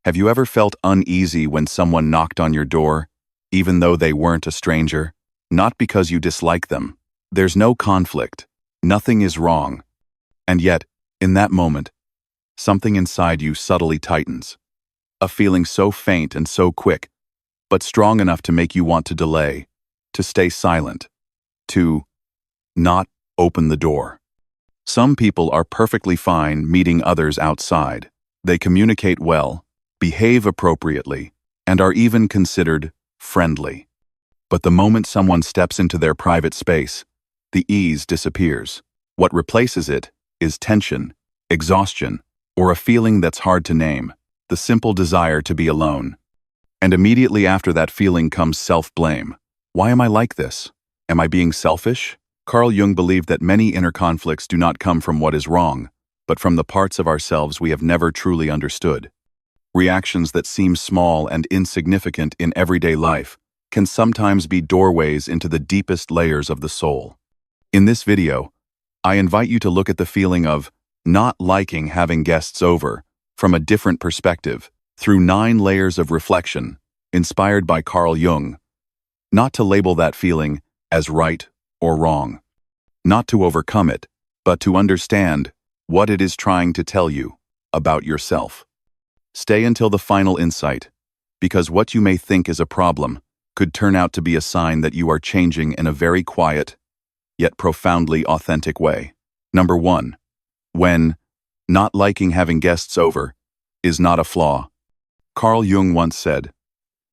Have you ever felt uneasy when someone knocked on your door, even though they weren't a stranger? Not because you dislike them. There's no conflict. Nothing is wrong. And yet, in that moment, something inside you subtly tightens. A feeling so faint and so quick, but strong enough to make you want to delay, to stay silent, to not open the door. Some people are perfectly fine meeting others outside. They communicate well, behave appropriately, and are even considered friendly. But the moment someone steps into their private space, the ease disappears. What replaces it is tension, exhaustion, or a feeling that's hard to name, the simple desire to be alone. And immediately after that feeling comes self-blame. Why am I like this? Am I being selfish? Carl Jung believed that many inner conflicts do not come from what is wrong, but from the parts of ourselves we have never truly understood. Reactions that seem small and insignificant in everyday life can sometimes be doorways into the deepest layers of the soul. In this video, I invite you to look at the feeling of not liking having guests over from a different perspective, through 9 layers of reflection, inspired by Carl Jung. Not to label that feeling as right or wrong. Not to overcome it, but to understand what it is trying to tell you about yourself. Stay until the final insight, because what you may think is a problem could turn out to be a sign that you are changing in a very quiet, yet profoundly authentic way. Number 1. When not liking having guests over is not a flaw. Carl Jung once said,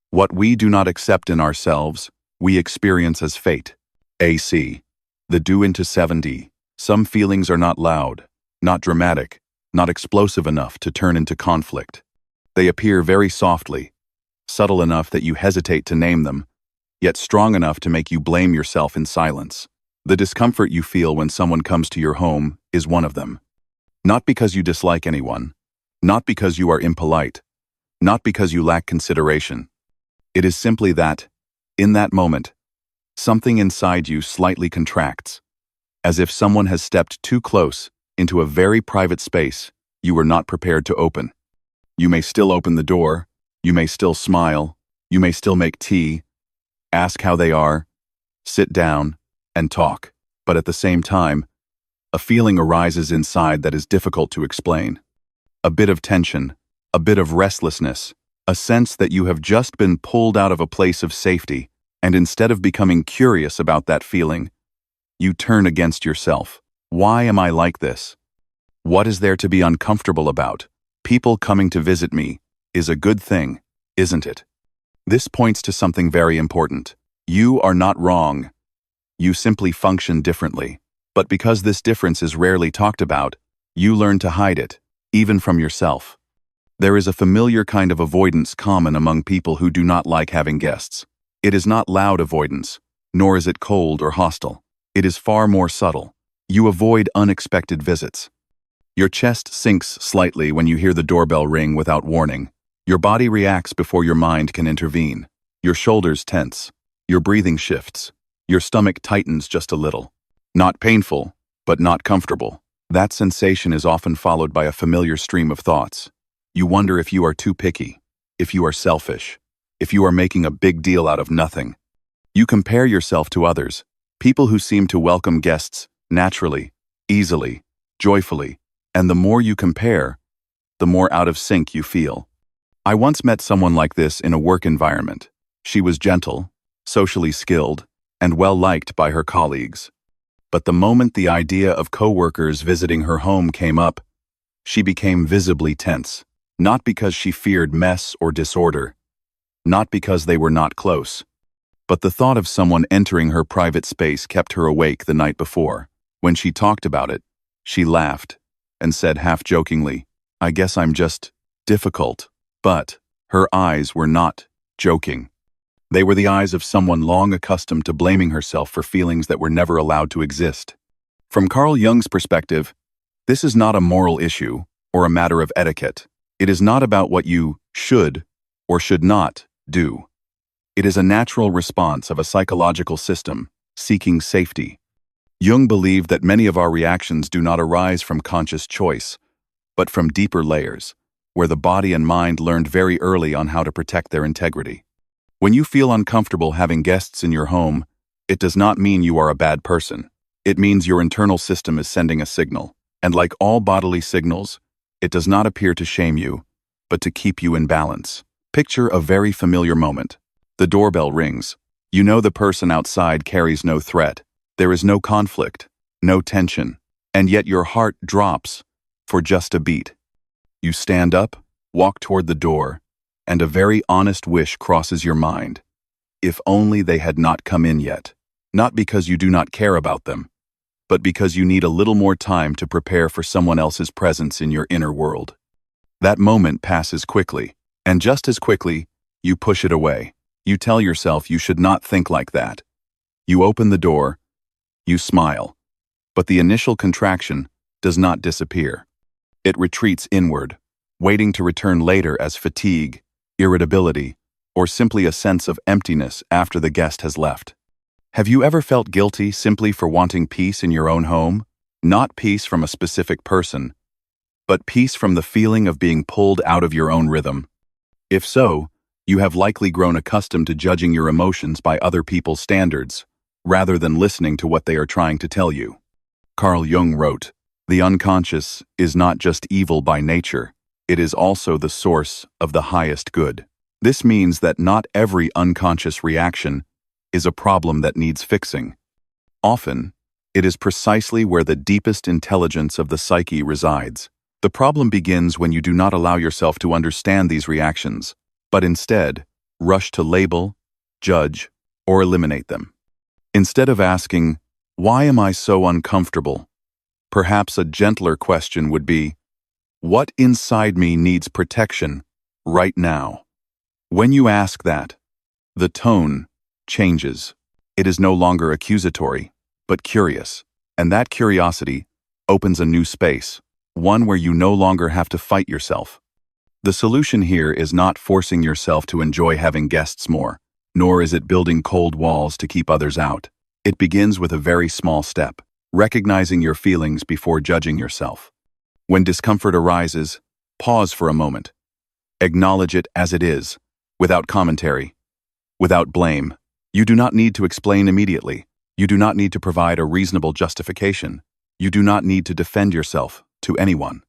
"What we do not accept in ourselves, we experience as fate." AC. The due into 70. Some feelings are not loud, not dramatic, not explosive enough to turn into conflict. They appear very softly, subtle enough that you hesitate to name them, yet strong enough to make you blame yourself in silence. The discomfort you feel when someone comes to your home is one of them. Not because you dislike anyone, not because you are impolite, not because you lack consideration. It is simply that, in that moment, something inside you slightly contracts, as if someone has stepped too close into a very private space you were not prepared to open. You may still open the door, you may still smile, you may still make tea, ask how they are, sit down, and talk. But at the same time, a feeling arises inside that is difficult to explain. A bit of tension, a bit of restlessness, a sense that you have just been pulled out of a place of safety, and instead of becoming curious about that feeling, you turn against yourself. Why am I like this? What is there to be uncomfortable about? People coming to visit me is a good thing, isn't it? This points to something very important. You are not wrong. You simply function differently. But because this difference is rarely talked about, you learn to hide it, even from yourself. There is a familiar kind of avoidance common among people who do not like having guests. It is not loud avoidance, nor is it cold or hostile. It is far more subtle. You avoid unexpected visits. Your chest sinks slightly when you hear the doorbell ring without warning. Your body reacts before your mind can intervene. Your shoulders tense. Your breathing shifts. Your stomach tightens just a little. Not painful, but not comfortable. That sensation is often followed by a familiar stream of thoughts. You wonder if you are too picky, if you are selfish, if you are making a big deal out of nothing. You compare yourself to others, people who seem to welcome guests naturally, easily, joyfully, and the more you compare, the more out of sync you feel. I once met someone like this in a work environment. She was gentle, socially skilled, and well-liked by her colleagues. But the moment the idea of coworkers visiting her home came up, she became visibly tense. Not because she feared mess or disorder, not because they were not close, but the thought of someone entering her private space kept her awake the night before. When she talked about it, she laughed and said half-jokingly, "I guess I'm just difficult." But her eyes were not joking. They were the eyes of someone long accustomed to blaming herself for feelings that were never allowed to exist. From Carl Jung's perspective, this is not a moral issue or a matter of etiquette. It is not about what you should or should not do. It is a natural response of a psychological system seeking safety. Jung believed that many of our reactions do not arise from conscious choice, but from deeper layers, where the body and mind learned very early on how to protect their integrity. When you feel uncomfortable having guests in your home, it does not mean you are a bad person. It means your internal system is sending a signal. And like all bodily signals, it does not appear to shame you, but to keep you in balance. Picture a very familiar moment. The doorbell rings. You know the person outside carries no threat. There is no conflict, no tension, and yet your heart drops for just a beat. You stand up, walk toward the door, and a very honest wish crosses your mind. If only they had not come in yet. Not because you do not care about them, but because you need a little more time to prepare for someone else's presence in your inner world. That moment passes quickly, and just as quickly, you push it away. You tell yourself you should not think like that. You open the door, you smile, but the initial contraction does not disappear. It retreats inward, waiting to return later as fatigue, irritability, or simply a sense of emptiness after the guest has left. Have you ever felt guilty simply for wanting peace in your own home? Not peace from a specific person, but peace from the feeling of being pulled out of your own rhythm. If so, you have likely grown accustomed to judging your emotions by other people's standards, rather than listening to what they are trying to tell you. Carl Jung wrote, "The unconscious is not just evil by nature, it is also the source of the highest good." This means that not every unconscious reaction is a problem that needs fixing. Often, it is precisely where the deepest intelligence of the psyche resides. The problem begins when you do not allow yourself to understand these reactions, but instead, rush to label, judge, or eliminate them. Instead of asking, "Why am I so uncomfortable?" perhaps a gentler question would be, "What inside me needs protection right now?" When you ask that, the tone changes. It is no longer accusatory, but curious. And that curiosity opens a new space, one where you no longer have to fight yourself. The solution here is not forcing yourself to enjoy having guests more, nor is it building cold walls to keep others out. It begins with a very small step, recognizing your feelings before judging yourself. When discomfort arises, pause for a moment. Acknowledge it as it is, without commentary, without blame. You do not need to explain immediately. You do not need to provide a reasonable justification. You do not need to defend yourself to anyone.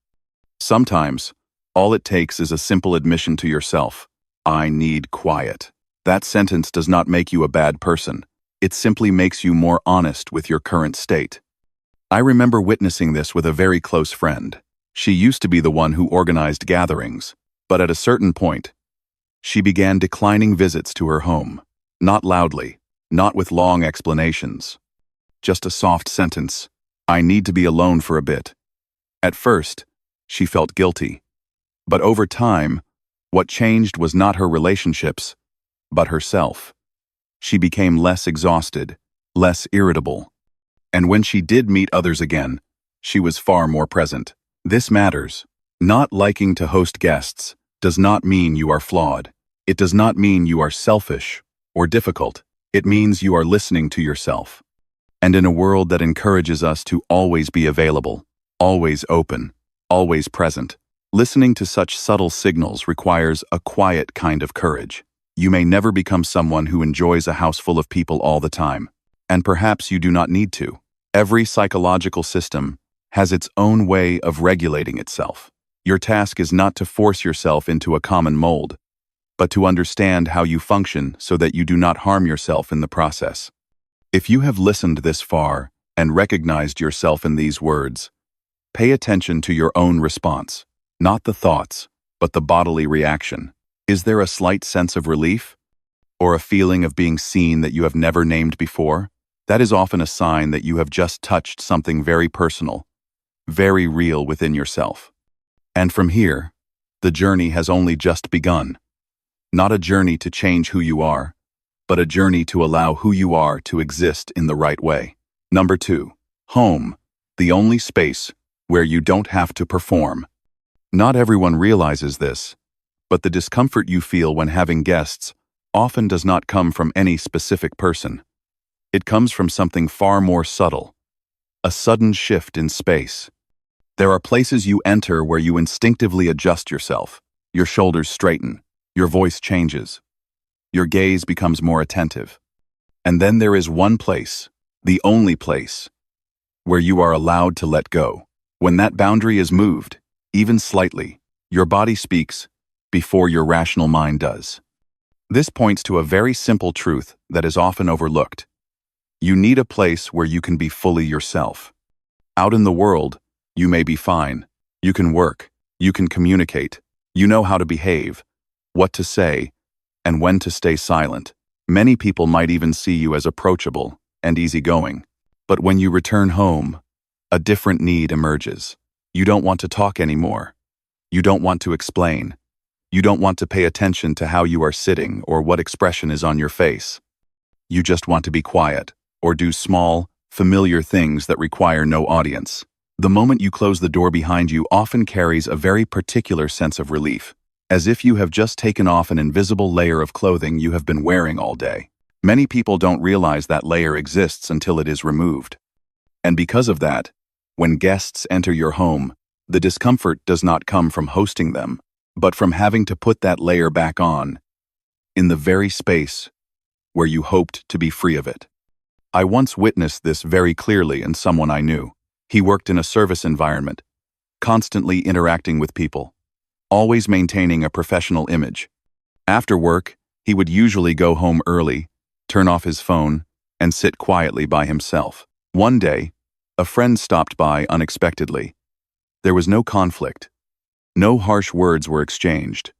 Sometimes, all it takes is a simple admission to yourself, "I need quiet." That sentence does not make you a bad person. It simply makes you more honest with your current state. I remember witnessing this with a very close friend. She used to be the one who organized gatherings, but at a certain point, she began declining visits to her home. Not loudly, not with long explanations. Just a soft sentence, "I need to be alone for a bit." At first, she felt guilty. But over time, what changed was not her relationships, but herself. She became less exhausted, less irritable. And when she did meet others again, she was far more present. This matters. Not liking to host guests does not mean you are flawed. It does not mean you are selfish or difficult. It means you are listening to yourself. And in a world that encourages us to always be available, always open, always present, listening to such subtle signals requires a quiet kind of courage. You may never become someone who enjoys a house full of people all the time, and perhaps you do not need to. Every psychological system has its own way of regulating itself. Your task is not to force yourself into a common mold, but to understand how you function so that you do not harm yourself in the process. If you have listened this far and recognized yourself in these words, pay attention to your own response, not the thoughts, but the bodily reaction. Is there a slight sense of relief? Or a feeling of being seen that you have never named before? That is often a sign that you have just touched something very personal, very real within yourself. And from here, the journey has only just begun. Not a journey to change who you are, but a journey to allow who you are to exist in the right way. Number 2. Home, the only space where you don't have to perform. Not everyone realizes this, but the discomfort you feel when having guests often does not come from any specific person. It comes from something far more subtle, a sudden shift in space. There are places you enter where you instinctively adjust yourself. Your shoulders straighten, your voice changes, your gaze becomes more attentive. And then there is one place, the only place, where you are allowed to let go. When that boundary is moved, even slightly, your body speaks before your rational mind does. This points to a very simple truth that is often overlooked. You need a place where you can be fully yourself. Out in the world, you may be fine. You can work. You can communicate. You know how to behave, what to say, and when to stay silent. Many people might even see you as approachable and easygoing. But when you return home, a different need emerges. You don't want to talk anymore. You don't want to explain. You don't want to pay attention to how you are sitting or what expression is on your face. You just want to be quiet or do small, familiar things that require no audience. The moment you close the door behind you often carries a very particular sense of relief, as if you have just taken off an invisible layer of clothing you have been wearing all day. Many people don't realize that layer exists until it is removed. And because of that, when guests enter your home, the discomfort does not come from hosting them, but from having to put that layer back on, in the very space where you hoped to be free of it. I once witnessed this very clearly in someone I knew. He worked in a service environment, constantly interacting with people, always maintaining a professional image. After work, he would usually go home early, turn off his phone, and sit quietly by himself. One day, a friend stopped by unexpectedly. There was no conflict. No harsh words were exchanged.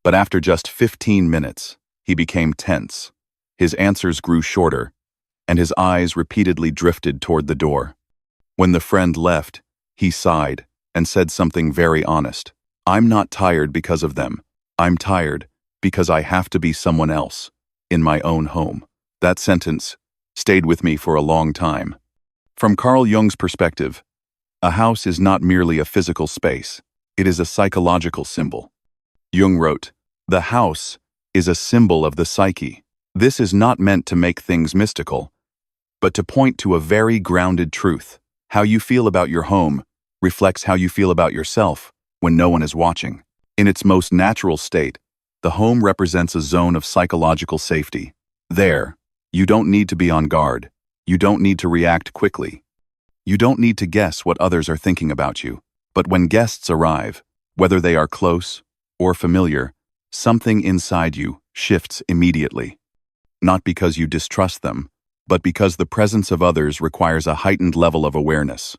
But after just 15 minutes, he became tense. His answers grew shorter, and his eyes repeatedly drifted toward the door. When the friend left, he sighed and said something very honest. "I'm not tired because of them. I'm tired because I have to be someone else, in my own home." That sentence stayed with me for a long time. From Carl Jung's perspective, a house is not merely a physical space. It is a psychological symbol. Jung wrote, "The house is a symbol of the psyche." This is not meant to make things mystical, but to point to a very grounded truth. How you feel about your home reflects how you feel about yourself when no one is watching. In its most natural state, the home represents a zone of psychological safety. There, you don't need to be on guard. You don't need to react quickly. You don't need to guess what others are thinking about you. But when guests arrive, whether they are close or familiar, something inside you shifts immediately. Not because you distrust them, but because the presence of others requires a heightened level of awareness.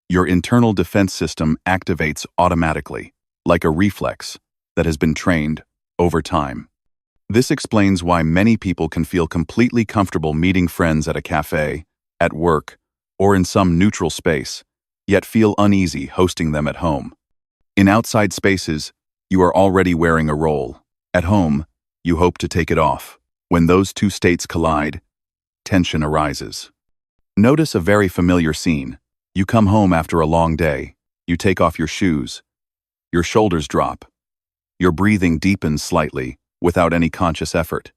Your internal defense system activates automatically, like a reflex that has been trained over time. This explains why many people can feel completely comfortable meeting friends at a cafe, at work, or in some neutral space, yet feel uneasy hosting them at home. In outside spaces, you are already wearing a role. At home, you hope to take it off. When those two states collide, tension arises. Notice a very familiar scene. You come home after a long day. You take off your shoes. Your shoulders drop. Your breathing deepens slightly, without any conscious effort.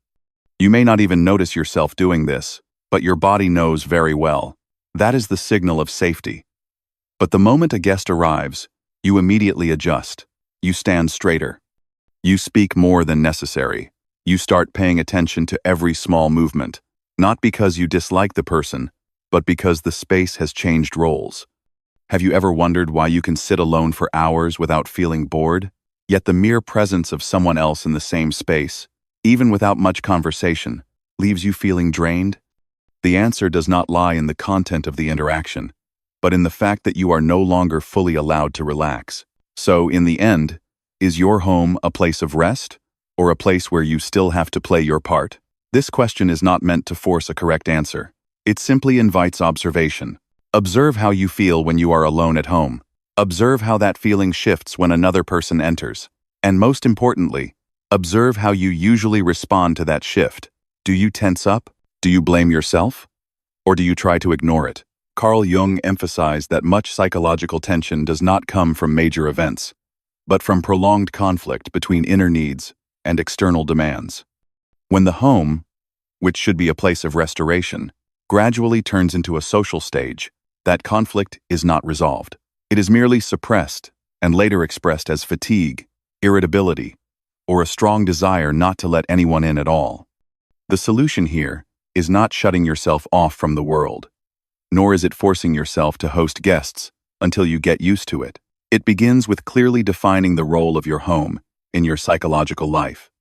You may not even notice yourself doing this, but your body knows very well. That is the signal of safety. But the moment a guest arrives, you immediately adjust. You stand straighter. You speak more than necessary. You start paying attention to every small movement, not because you dislike the person, but because the space has changed roles. Have you ever wondered why you can sit alone for hours without feeling bored? Yet the mere presence of someone else in the same space, even without much conversation, leaves you feeling drained? The answer does not lie in the content of the interaction, but in the fact that you are no longer fully allowed to relax. So, in the end, is your home a place of rest, or a place where you still have to play your part? This question is not meant to force a correct answer. It simply invites observation. Observe how you feel when you are alone at home. Observe how that feeling shifts when another person enters. And most importantly, observe how you usually respond to that shift. Do you tense up? Do you blame yourself? Or do you try to ignore it? Carl Jung emphasized that much psychological tension does not come from major events, but from prolonged conflict between inner needs and external demands. When the home, which should be a place of restoration, gradually turns into a social stage, that conflict is not resolved. It is merely suppressed and later expressed as fatigue, irritability, or a strong desire not to let anyone in at all. The solution here is not shutting yourself off from the world, nor is it forcing yourself to host guests until you get used to it. It begins with clearly defining the role of your home in your psychological life.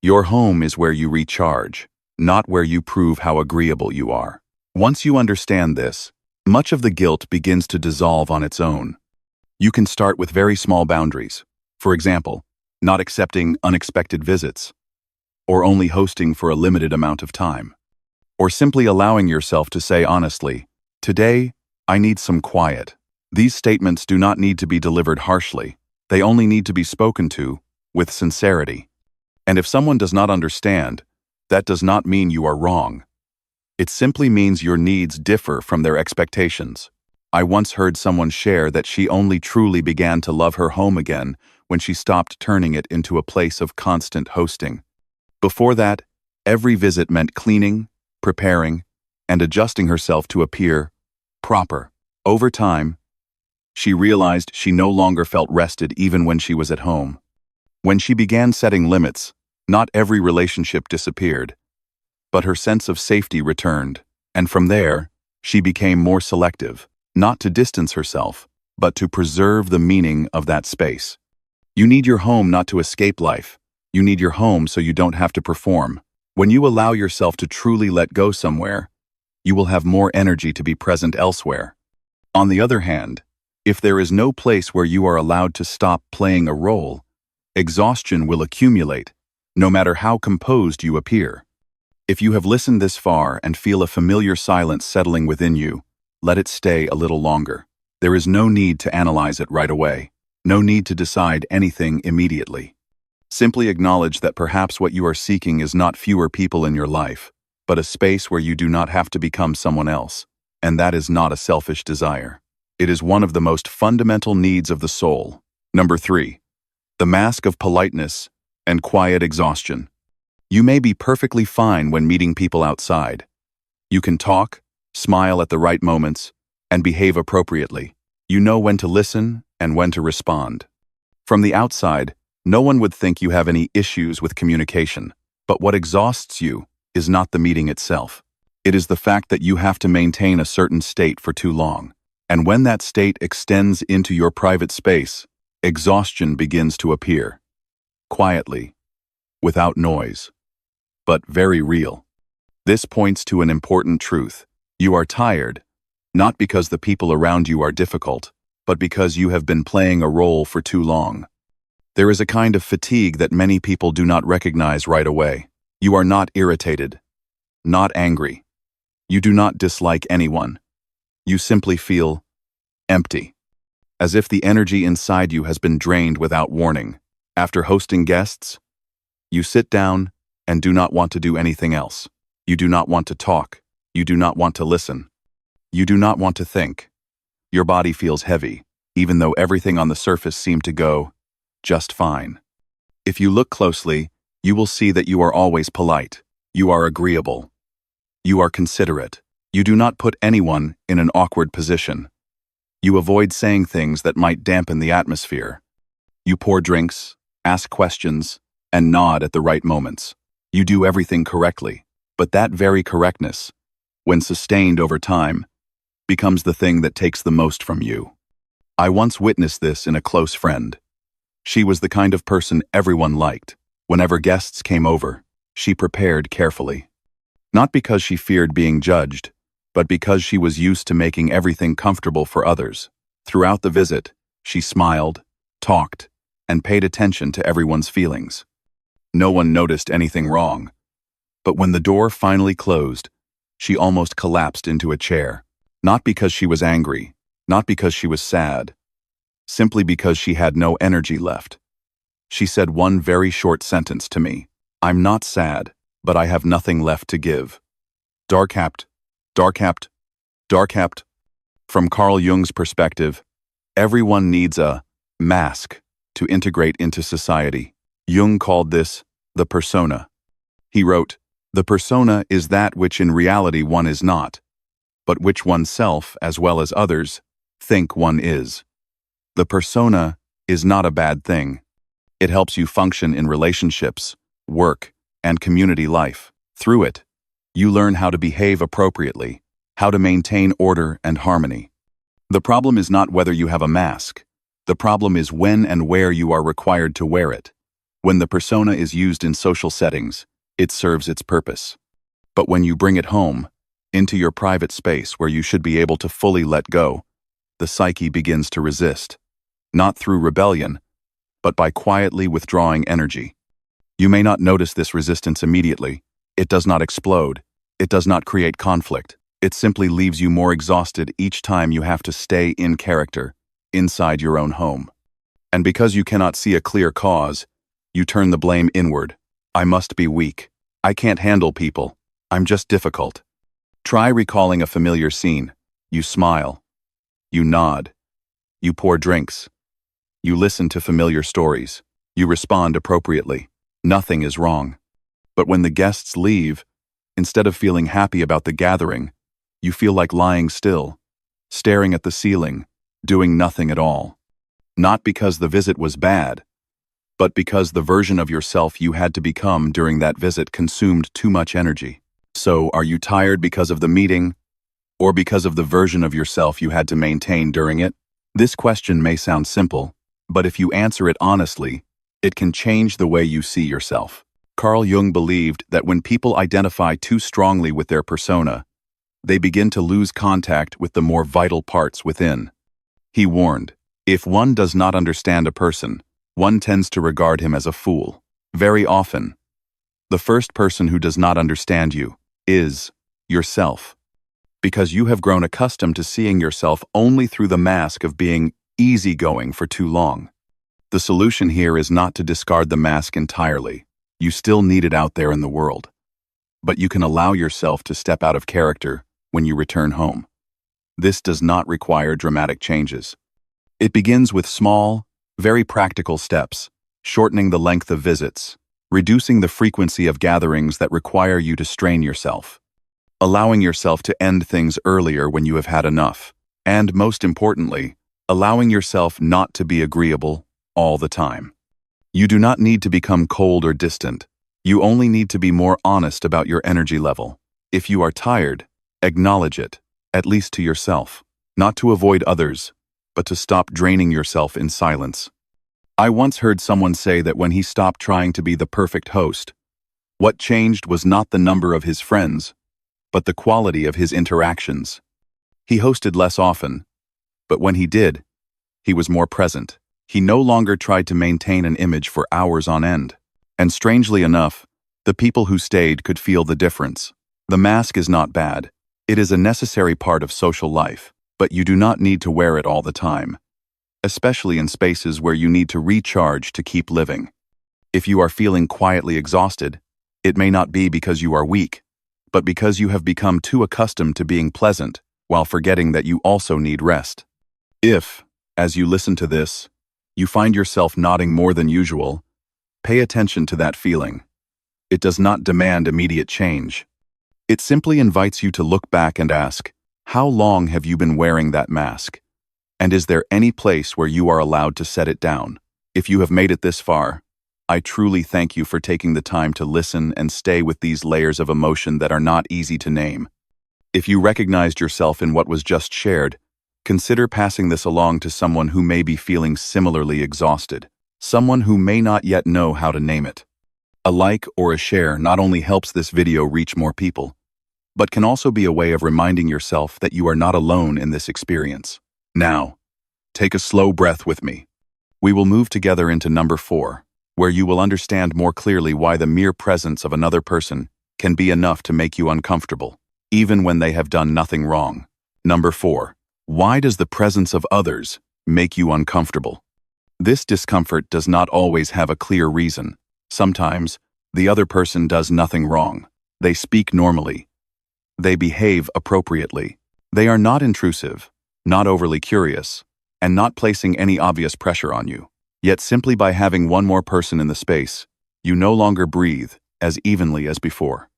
Your home is where you recharge, not where you prove how agreeable you are. Once you understand this, much of the guilt begins to dissolve on its own. You can start with very small boundaries. For example, not accepting unexpected visits, or only hosting for a limited amount of time, or simply allowing yourself to say honestly, "Today, I need some quiet." These statements do not need to be delivered harshly. They only need to be spoken to with sincerity. And if someone does not understand, that does not mean you are wrong. It simply means your needs differ from their expectations. I once heard someone share that she only truly began to love her home again when she stopped turning it into a place of constant hosting. Before that, every visit meant cleaning, preparing, and adjusting herself to appear proper. Over time, she realized she no longer felt rested even when she was at home. When she began setting limits, not every relationship disappeared, but her sense of safety returned, and from there, she became more selective, not to distance herself, but to preserve the meaning of that space. You need your home not to escape life. You need your home so you don't have to perform. When you allow yourself to truly let go somewhere, you will have more energy to be present elsewhere. On the other hand, if there is no place where you are allowed to stop playing a role, exhaustion will accumulate, no matter how composed you appear. If you have listened this far and feel a familiar silence settling within you, let it stay a little longer. There is no need to analyze it right away. No need to decide anything immediately. Simply acknowledge that perhaps what you are seeking is not fewer people in your life, but a space where you do not have to become someone else. And that is not a selfish desire. It is one of the most fundamental needs of the soul. Number 3. The mask of politeness and quiet exhaustion. You may be perfectly fine when meeting people outside. You can talk, smile at the right moments, and behave appropriately. You know when to listen and when to respond. From the outside, no one would think you have any issues with communication, but what exhausts you is not the meeting itself. It is the fact that you have to maintain a certain state for too long, and when that state extends into your private space, exhaustion begins to appear. Quietly, without noise, but very real. This points to an important truth. You are tired, not because the people around you are difficult, but because you have been playing a role for too long. There is a kind of fatigue that many people do not recognize right away. You are not irritated, not angry. You do not dislike anyone. You simply feel empty, as if the energy inside you has been drained without warning. After hosting guests, you sit down and do not want to do anything else. You do not want to talk. You do not want to listen. You do not want to think. Your body feels heavy, even though everything on the surface seemed to go just fine. If you look closely, you will see that you are always polite. You are agreeable. You are considerate. You do not put anyone in an awkward position. You avoid saying things that might dampen the atmosphere. You pour drinks, ask questions, and nod at the right moments. You do everything correctly, but that very correctness, when sustained over time, becomes the thing that takes the most from you. I once witnessed this in a close friend. She was the kind of person everyone liked. Whenever guests came over, she prepared carefully. Not because she feared being judged, but because she was used to making everything comfortable for others. Throughout the visit, she smiled, talked, and paid attention to everyone's feelings. No one noticed anything wrong. But when the door finally closed, she almost collapsed into a chair. Not because she was angry, not because she was sad, simply because she had no energy left. She said one very short sentence to me. "I'm not sad, but I have nothing left to give." Dark-capped. From Carl Jung's perspective, everyone needs a mask to integrate into society. Jung called this the persona. He wrote, "The persona is that which in reality one is not, but which oneself, as well as others, think one is." The persona is not a bad thing. It helps you function in relationships, work, and community life. Through it, you learn how to behave appropriately, how to maintain order and harmony. The problem is not whether you have a mask. The problem is when and where you are required to wear it. When the persona is used in social settings, it serves its purpose. But when you bring it home, into your private space where you should be able to fully let go, the psyche begins to resist. Not through rebellion, but by quietly withdrawing energy. You may not notice this resistance immediately. It does not explode. It does not create conflict. It simply leaves you more exhausted each time you have to stay in character, inside your own home. And because you cannot see a clear cause, you turn the blame inward. I must be weak. I can't handle people. I'm just difficult. Try recalling a familiar scene. You smile. You nod. You pour drinks. You listen to familiar stories. You respond appropriately. Nothing is wrong. But when the guests leave, instead of feeling happy about the gathering, you feel like lying still, staring at the ceiling, doing nothing at all. Not because the visit was bad, but because the version of yourself you had to become during that visit consumed too much energy. So, are you tired because of the meeting, or because of the version of yourself you had to maintain during it? This question may sound simple, but if you answer it honestly, it can change the way you see yourself. Carl Jung believed that when people identify too strongly with their persona, they begin to lose contact with the more vital parts within. He warned, if one does not understand a person, one tends to regard him as a fool. Very often, the first person who does not understand you is yourself, because you have grown accustomed to seeing yourself only through the mask of being easygoing for too long. The solution here is not to discard the mask entirely. You still need it out there in the world. But you can allow yourself to step out of character when you return home. This does not require dramatic changes. It begins with small, very practical steps, shortening the length of visits, reducing the frequency of gatherings that require you to strain yourself, allowing yourself to end things earlier when you have had enough, and most importantly, allowing yourself not to be agreeable all the time. You do not need to become cold or distant. You only need to be more honest about your energy level. If you are tired, acknowledge it, at least to yourself, not to avoid others, but to stop draining yourself in silence. I once heard someone say that when he stopped trying to be the perfect host, what changed was not the number of his friends, but the quality of his interactions. He hosted less often, but when he did, he was more present. He no longer tried to maintain an image for hours on end. And strangely enough, the people who stayed could feel the difference. The mask is not bad. It is a necessary part of social life, but you do not need to wear it all the time, especially in spaces where you need to recharge to keep living. If you are feeling quietly exhausted, it may not be because you are weak, but because you have become too accustomed to being pleasant while forgetting that you also need rest. If, as you listen to this, you find yourself nodding more than usual, pay attention to that feeling. It does not demand immediate change. It simply invites you to look back and ask, how long have you been wearing that mask? And is there any place where you are allowed to set it down? If you have made it this far, I truly thank you for taking the time to listen and stay with these layers of emotion that are not easy to name. If you recognized yourself in what was just shared, consider passing this along to someone who may be feeling similarly exhausted, someone who may not yet know how to name it. A like or a share not only helps this video reach more people, but can also be a way of reminding yourself that you are not alone in this experience. Now, take a slow breath with me. We will move together into number 4, where you will understand more clearly why the mere presence of another person can be enough to make you uncomfortable, even when they have done nothing wrong. Number 4. Why does the presence of others make you uncomfortable? This discomfort does not always have a clear reason. Sometimes, the other person does nothing wrong. They speak normally. They behave appropriately. They are not intrusive, not overly curious, and not placing any obvious pressure on you. Yet simply by having one more person in the space, you no longer breathe as evenly as before.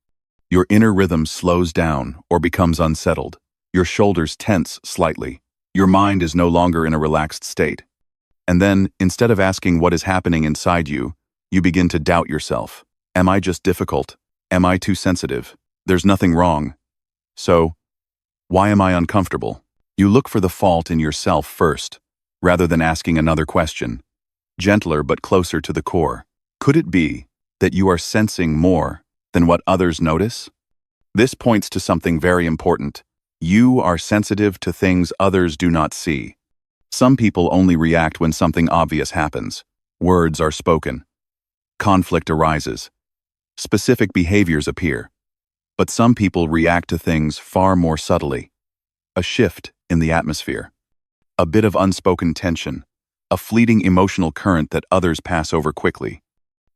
Your inner rhythm slows down or becomes unsettled. Your shoulders tense slightly. Your mind is no longer in a relaxed state. And then, instead of asking what is happening inside you, you begin to doubt yourself. Am I just difficult? Am I too sensitive? There's nothing wrong. So, why am I uncomfortable? You look for the fault in yourself first, rather than asking another question, gentler but closer to the core. Could it be that you are sensing more than what others notice? This points to something very important. You are sensitive to things others do not see. Some people only react when something obvious happens. Words are spoken. Conflict arises. Specific behaviors appear. But some people react to things far more subtly. A shift in the atmosphere. A bit of unspoken tension. A fleeting emotional current that others pass over quickly.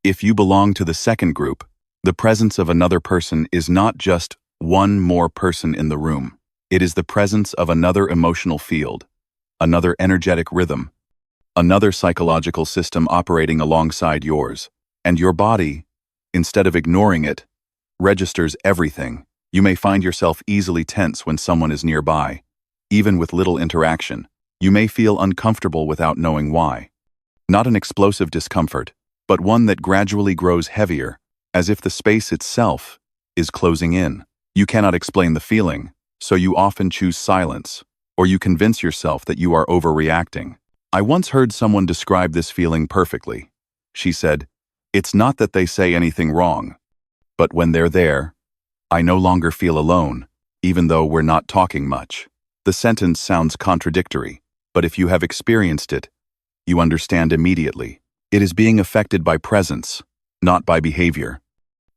If you belong to the second group, the presence of another person is not just one more person in the room. It is the presence of another emotional field, another energetic rhythm, another psychological system operating alongside yours. And your body, instead of ignoring it, registers everything. You may find yourself easily tense when someone is nearby. Even with little interaction, you may feel uncomfortable without knowing why. Not an explosive discomfort, but one that gradually grows heavier, as if the space itself is closing in. You cannot explain the feeling, so you often choose silence, or you convince yourself that you are overreacting. I once heard someone describe this feeling perfectly. She said, "It's not that they say anything wrong, but when they're there, I no longer feel alone, even though we're not talking much." The sentence sounds contradictory, but if you have experienced it, you understand immediately. It is being affected by presence, not by behavior.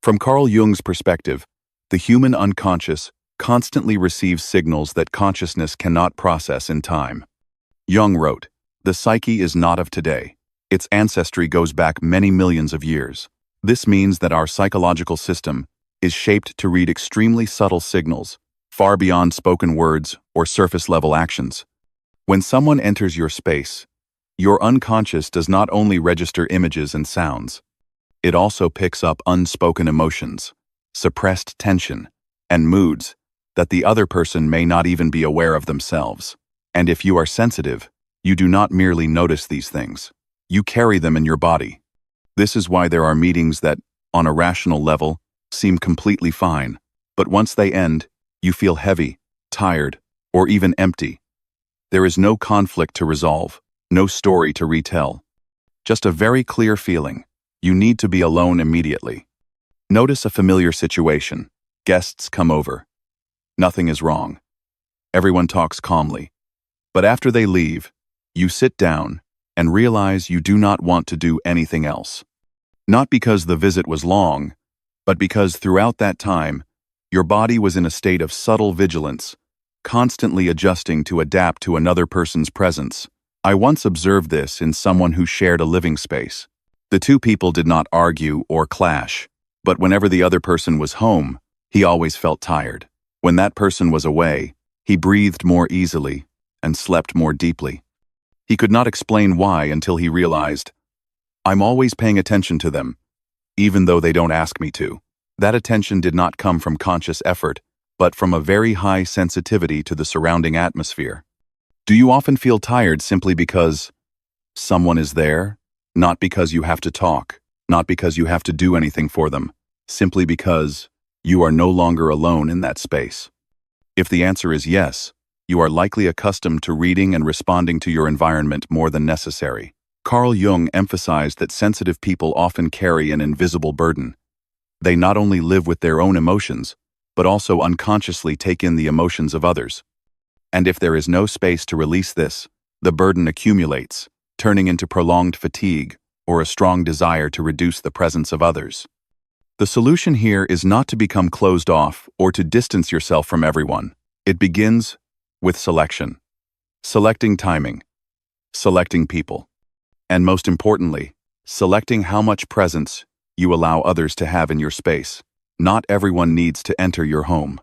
From Carl Jung's perspective, the human unconscious constantly receives signals that consciousness cannot process in time. Jung wrote, "The psyche is not of today. Its ancestry goes back many millions of years. This means that our psychological system is shaped to read extremely subtle signals, far beyond spoken words or surface-level actions. When someone enters your space, your unconscious does not only register images and sounds, it also picks up unspoken emotions, suppressed tension, and moods that the other person may not even be aware of themselves. And if you are sensitive, you do not merely notice these things. You carry them in your body. This is why there are meetings that, on a rational level, seem completely fine, but once they end, you feel heavy, tired, or even empty. There is no conflict to resolve, no story to retell. Just a very clear feeling. You need to be alone immediately. Notice a familiar situation. Guests come over. Nothing is wrong. Everyone talks calmly. But after they leave, you sit down and realize you do not want to do anything else. Not because the visit was long, but because throughout that time, your body was in a state of subtle vigilance, constantly adjusting to adapt to another person's presence. I once observed this in someone who shared a living space. The two people did not argue or clash, but whenever the other person was home, he always felt tired. When that person was away, he breathed more easily and slept more deeply. He could not explain why until he realized, "I'm always paying attention to them, even though they don't ask me to." That attention did not come from conscious effort, but from a very high sensitivity to the surrounding atmosphere. Do you often feel tired simply because someone is there? Not because you have to talk, not because you have to do anything for them, simply because you are no longer alone in that space. If the answer is yes, you are likely accustomed to reading and responding to your environment more than necessary. Carl Jung emphasized that sensitive people often carry an invisible burden. They not only live with their own emotions, but also unconsciously take in the emotions of others. And if there is no space to release this, the burden accumulates, turning into prolonged fatigue or a strong desire to reduce the presence of others. The solution here is not to become closed off or to distance yourself from everyone. It begins with selection. Selecting timing. Selecting people. And most importantly, selecting how much presence you allow others to have in your space. Not everyone needs to enter your home.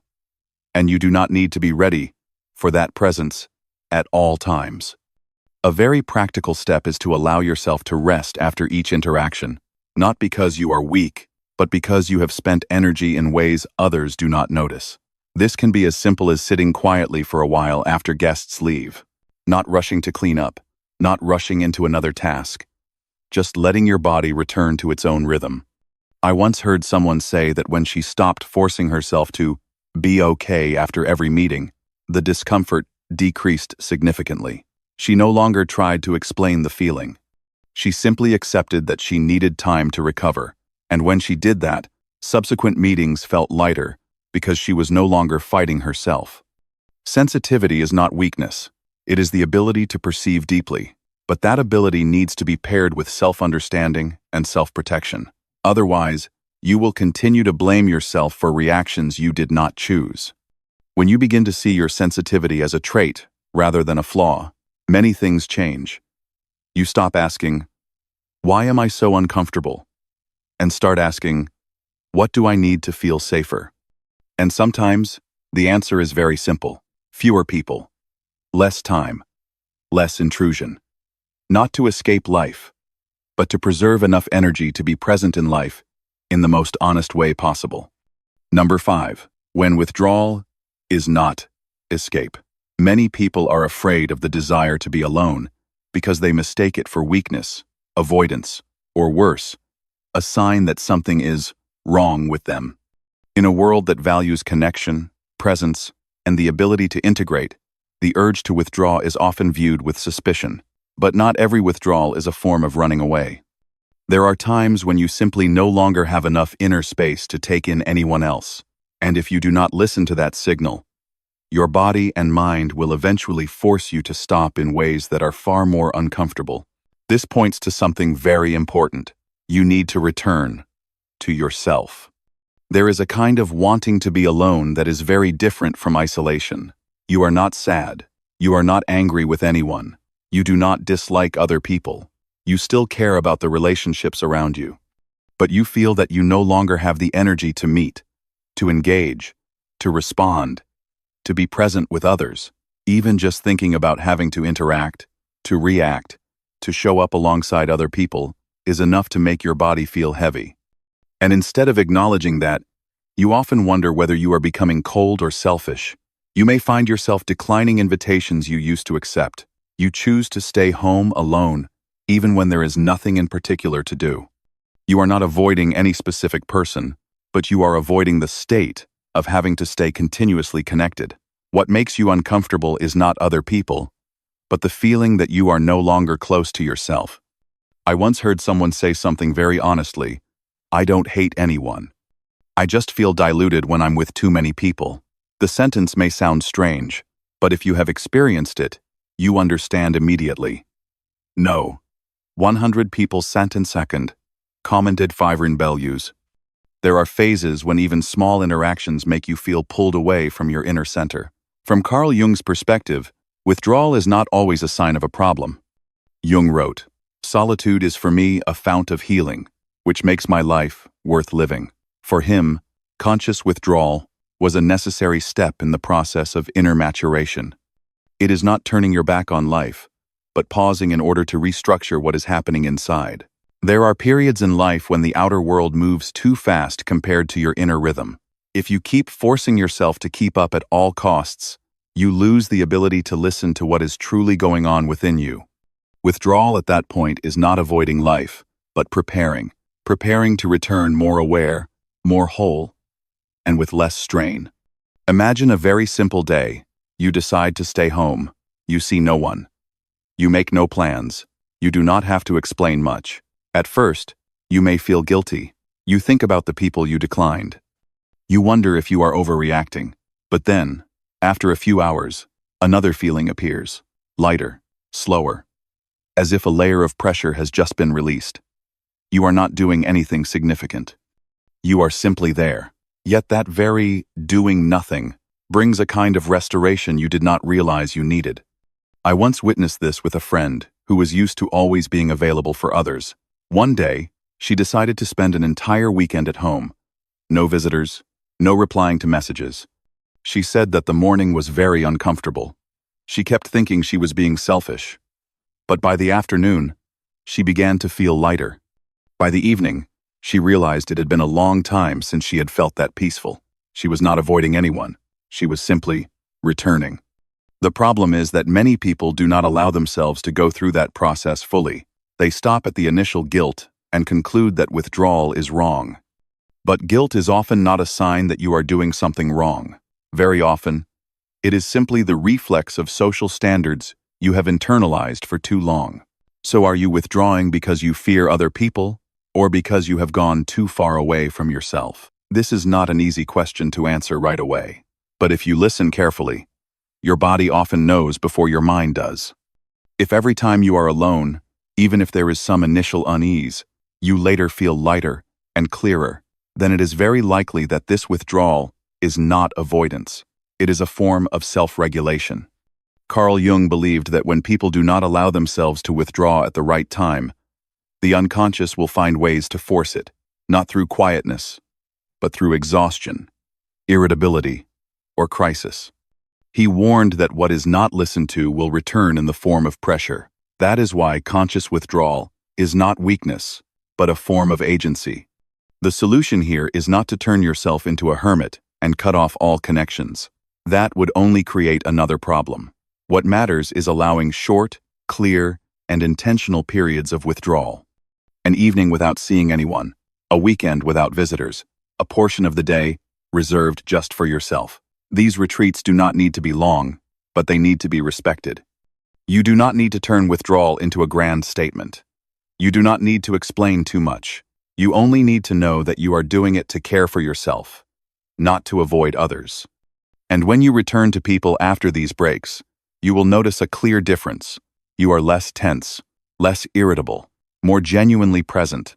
And you do not need to be ready for that presence at all times. A very practical step is to allow yourself to rest after each interaction, not because you are weak, but because you have spent energy in ways others do not notice. This can be as simple as sitting quietly for a while after guests leave, not rushing to clean up, not rushing into another task, just letting your body return to its own rhythm. I once heard someone say that when she stopped forcing herself to be okay after every meeting, the discomfort decreased significantly. She no longer tried to explain the feeling. She simply accepted that she needed time to recover, and when she did that, subsequent meetings felt lighter because she was no longer fighting herself. Sensitivity is not weakness. It is the ability to perceive deeply, but that ability needs to be paired with self-understanding and self-protection. Otherwise, you will continue to blame yourself for reactions you did not choose. When you begin to see your sensitivity as a trait rather than a flaw, many things change. You stop asking, "Why am I so uncomfortable?" and start asking, "What do I need to feel safer?" And sometimes, the answer is very simple. Fewer people, less time, less intrusion. Not to escape life, but to preserve enough energy to be present in life in the most honest way possible. Number 5. When withdrawal is not escape. Many people are afraid of the desire to be alone because they mistake it for weakness, avoidance, or worse, a sign that something is wrong with them. In a world that values connection, presence, and the ability to integrate, the urge to withdraw is often viewed with suspicion. But not every withdrawal is a form of running away. There are times when you simply no longer have enough inner space to take in anyone else, and if you do not listen to that signal, your body and mind will eventually force you to stop in ways that are far more uncomfortable. This points to something very important. You need to return to yourself. There is a kind of wanting to be alone that is very different from isolation. You are not sad. You are not angry with anyone. You do not dislike other people. You still care about the relationships around you. But you feel that you no longer have the energy to meet, to engage, to respond, to be present with others. Even just thinking about having to interact, to react, to show up alongside other people is enough to make your body feel heavy. And instead of acknowledging that, you often wonder whether you are becoming cold or selfish. You may find yourself declining invitations you used to accept. You choose to stay home alone, even when there is nothing in particular to do. You are not avoiding any specific person, but you are avoiding the state of having to stay continuously connected. What makes you uncomfortable is not other people, but the feeling that you are no longer close to yourself. I once heard someone say something very honestly, "I don't hate anyone. I just feel diluted when I'm with too many people." The sentence may sound strange, but if you have experienced it, you understand immediately. No. 100 people second, commented 5 values. There are phases when even small interactions make you feel pulled away from your inner center. From Carl Jung's perspective, withdrawal is not always a sign of a problem. Jung wrote, "Solitude is for me a fount of healing, which makes my life worth living." For him, conscious withdrawal was a necessary step in the process of inner maturation. It is not turning your back on life, but pausing in order to restructure what is happening inside. There are periods in life when the outer world moves too fast compared to your inner rhythm. If you keep forcing yourself to keep up at all costs, you lose the ability to listen to what is truly going on within you. Withdrawal at that point is not avoiding life, but preparing to return more aware, more whole, and with less strain. Imagine a very simple day. You decide to stay home. You see no one. You make no plans. You do not have to explain much. At first, you may feel guilty. You think about the people you declined. You wonder if you are overreacting. But then, after a few hours, another feeling appears. Lighter, slower. As if a layer of pressure has just been released. You are not doing anything significant. You are simply there. Yet that very doing nothing brings a kind of restoration you did not realize you needed. I once witnessed this with a friend who was used to always being available for others. One day, she decided to spend an entire weekend at home. No visitors, no replying to messages. She said that the morning was very uncomfortable. She kept thinking she was being selfish. But by the afternoon, she began to feel lighter. By the evening, she realized it had been a long time since she had felt that peaceful. She was not avoiding anyone. She was simply returning. The problem is that many people do not allow themselves to go through that process fully. They stop at the initial guilt and conclude that withdrawal is wrong. But guilt is often not a sign that you are doing something wrong. Very often, it is simply the reflex of social standards you have internalized for too long. So are you withdrawing because you fear other people, or because you have gone too far away from yourself? This is not an easy question to answer right away. But if you listen carefully, your body often knows before your mind does. If every time you are alone, even if there is some initial unease, you later feel lighter and clearer, then it is very likely that this withdrawal is not avoidance. It is a form of self-regulation. Carl Jung believed that when people do not allow themselves to withdraw at the right time, the unconscious will find ways to force it, not through quietness, but through exhaustion, irritability, or crisis. He warned that what is not listened to will return in the form of pressure. That is why conscious withdrawal is not weakness, but a form of agency. The solution here is not to turn yourself into a hermit and cut off all connections. That would only create another problem. What matters is allowing short, clear, and intentional periods of withdrawal. An evening without seeing anyone, a weekend without visitors, a portion of the day reserved just for yourself. These retreats do not need to be long, but they need to be respected. You do not need to turn withdrawal into a grand statement. You do not need to explain too much. You only need to know that you are doing it to care for yourself, not to avoid others. And when you return to people after these breaks, you will notice a clear difference. You are less tense, less irritable, more genuinely present.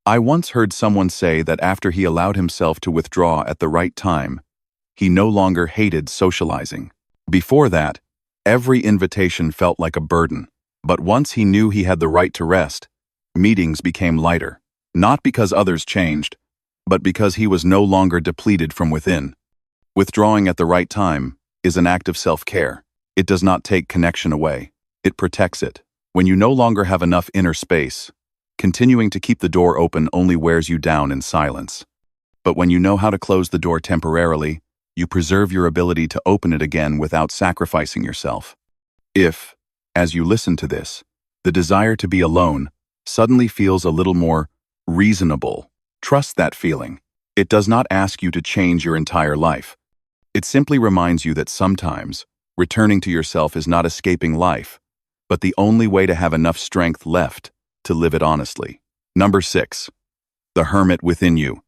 I once heard someone say that after he allowed himself to withdraw at the right time, he no longer hated socializing. Before that, every invitation felt like a burden. But once he knew he had the right to rest, meetings became lighter. Not because others changed, but because he was no longer depleted from within. Withdrawing at the right time is an act of self-care. It does not take connection away. It protects it. When you no longer have enough inner space, continuing to keep the door open only wears you down in silence. But when you know how to close the door temporarily, you preserve your ability to open it again without sacrificing yourself. If, as you listen to this, the desire to be alone suddenly feels a little more reasonable, trust that feeling. It does not ask you to change your entire life. It simply reminds you that sometimes returning to yourself is not escaping life, but the only way to have enough strength left to live it honestly. Number 6. The hermit within you.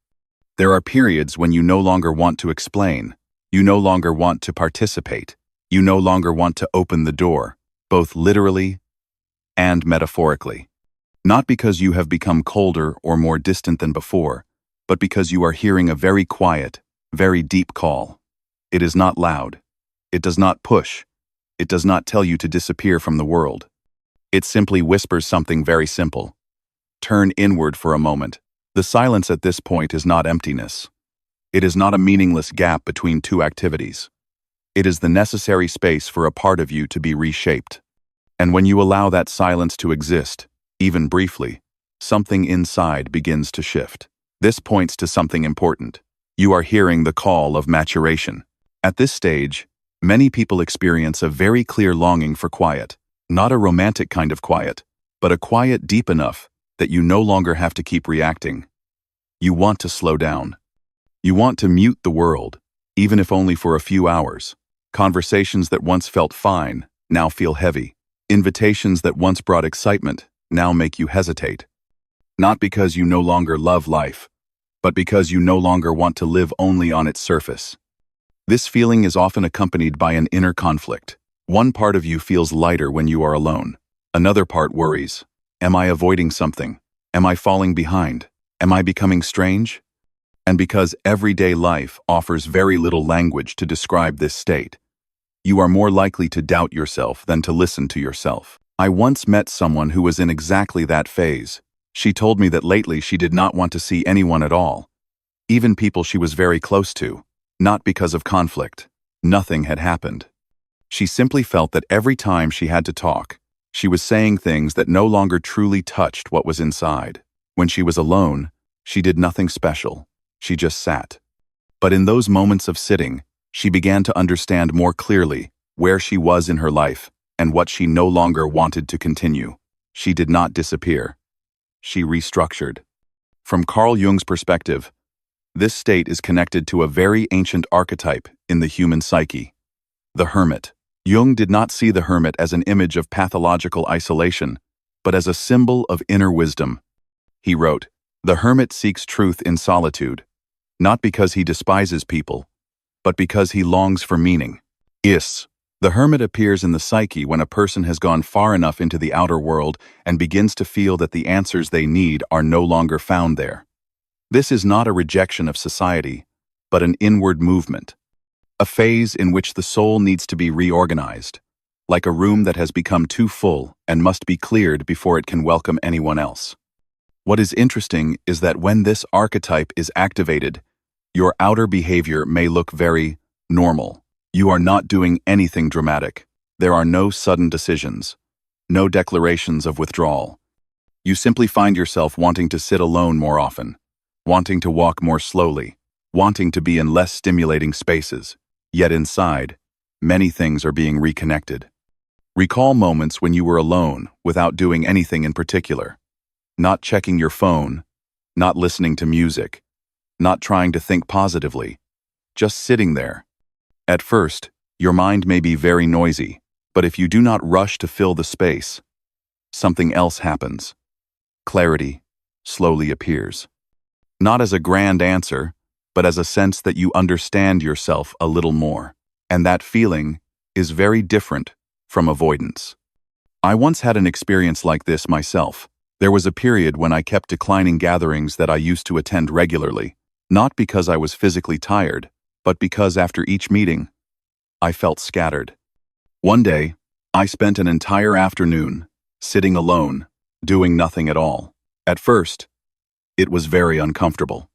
There are periods when you no longer want to explain. You no longer want to participate. You no longer want to open the door, both literally and metaphorically. Not because you have become colder or more distant than before, but because you are hearing a very quiet, very deep call. It is not loud. It does not push. It does not tell you to disappear from the world. It simply whispers something very simple. Turn inward for a moment. The silence at this point is not emptiness. It is not a meaningless gap between two activities. It is the necessary space for a part of you to be reshaped. And when you allow that silence to exist, even briefly, something inside begins to shift. This points to something important. You are hearing the call of maturation. At this stage, many people experience a very clear longing for quiet, not a romantic kind of quiet, but a quiet deep enough that you no longer have to keep reacting. You want to slow down. You want to mute the world, even if only for a few hours. Conversations that once felt fine now feel heavy. Invitations that once brought excitement now make you hesitate. Not because you no longer love life, but because you no longer want to live only on its surface. This feeling is often accompanied by an inner conflict. One part of you feels lighter when you are alone. Another part worries. Am I avoiding something? Am I falling behind? Am I becoming strange? And because everyday life offers very little language to describe this state, you are more likely to doubt yourself than to listen to yourself. I once met someone who was in exactly that phase. She told me that lately she did not want to see anyone at all, even people she was very close to, not because of conflict. Nothing had happened. She simply felt that every time she had to talk, she was saying things that no longer truly touched what was inside. When she was alone, she did nothing special. She just sat. But in those moments of sitting, she began to understand more clearly where she was in her life, and what she no longer wanted to continue. She did not disappear. She restructured. From Carl Jung's perspective, this state is connected to a very ancient archetype in the human psyche, the hermit. Jung did not see the hermit as an image of pathological isolation, but as a symbol of inner wisdom. He wrote, "The hermit seeks truth in solitude, not because he despises people, but because he longs for meaning." The hermit appears in the psyche when a person has gone far enough into the outer world and begins to feel that the answers they need are no longer found there. This is not a rejection of society, but an inward movement, a phase in which the soul needs to be reorganized, like a room that has become too full and must be cleared before it can welcome anyone else. What is interesting is that when this archetype is activated, your outer behavior may look very normal. You are not doing anything dramatic. There are no sudden decisions, no declarations of withdrawal. You simply find yourself wanting to sit alone more often, wanting to walk more slowly, wanting to be in less stimulating spaces. Yet inside, many things are being reconnected. Recall moments when you were alone without doing anything in particular, not checking your phone, not listening to music, not trying to think positively, just sitting there. At first, your mind may be very noisy, but if you do not rush to fill the space, something else happens. Clarity slowly appears. Not as a grand answer, but as a sense that you understand yourself a little more. And that feeling is very different from avoidance. I once had an experience like this myself. There was a period when I kept declining gatherings that I used to attend regularly, not because I was physically tired, but because after each meeting, I felt scattered. One day, I spent an entire afternoon sitting alone, doing nothing at all. At first, it was very uncomfortable.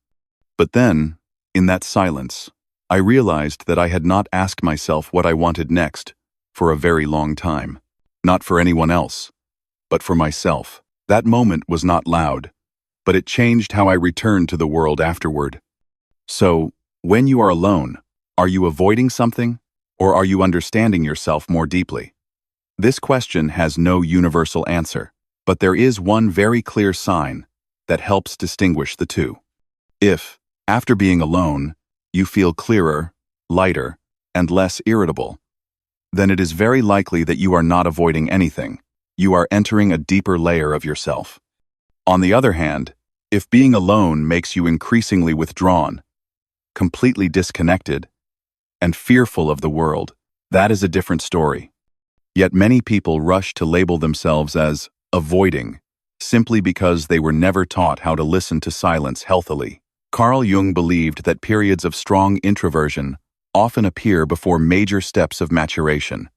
But then, in that silence, I realized that I had not asked myself what I wanted next for a very long time. Not for anyone else, but for myself. That moment was not loud, but it changed how I returned to the world afterward. So, when you are alone, are you avoiding something, or are you understanding yourself more deeply? This question has no universal answer, but there is one very clear sign that helps distinguish the two. If, after being alone, you feel clearer, lighter, and less irritable, then it is very likely that you are not avoiding anything. You are entering a deeper layer of yourself. On the other hand, if being alone makes you increasingly withdrawn, completely disconnected, and fearful of the world, that is a different story. Yet many people rush to label themselves as avoiding, simply because they were never taught how to listen to silence healthily. Carl Jung believed that periods of strong introversion often appear before major steps of maturation.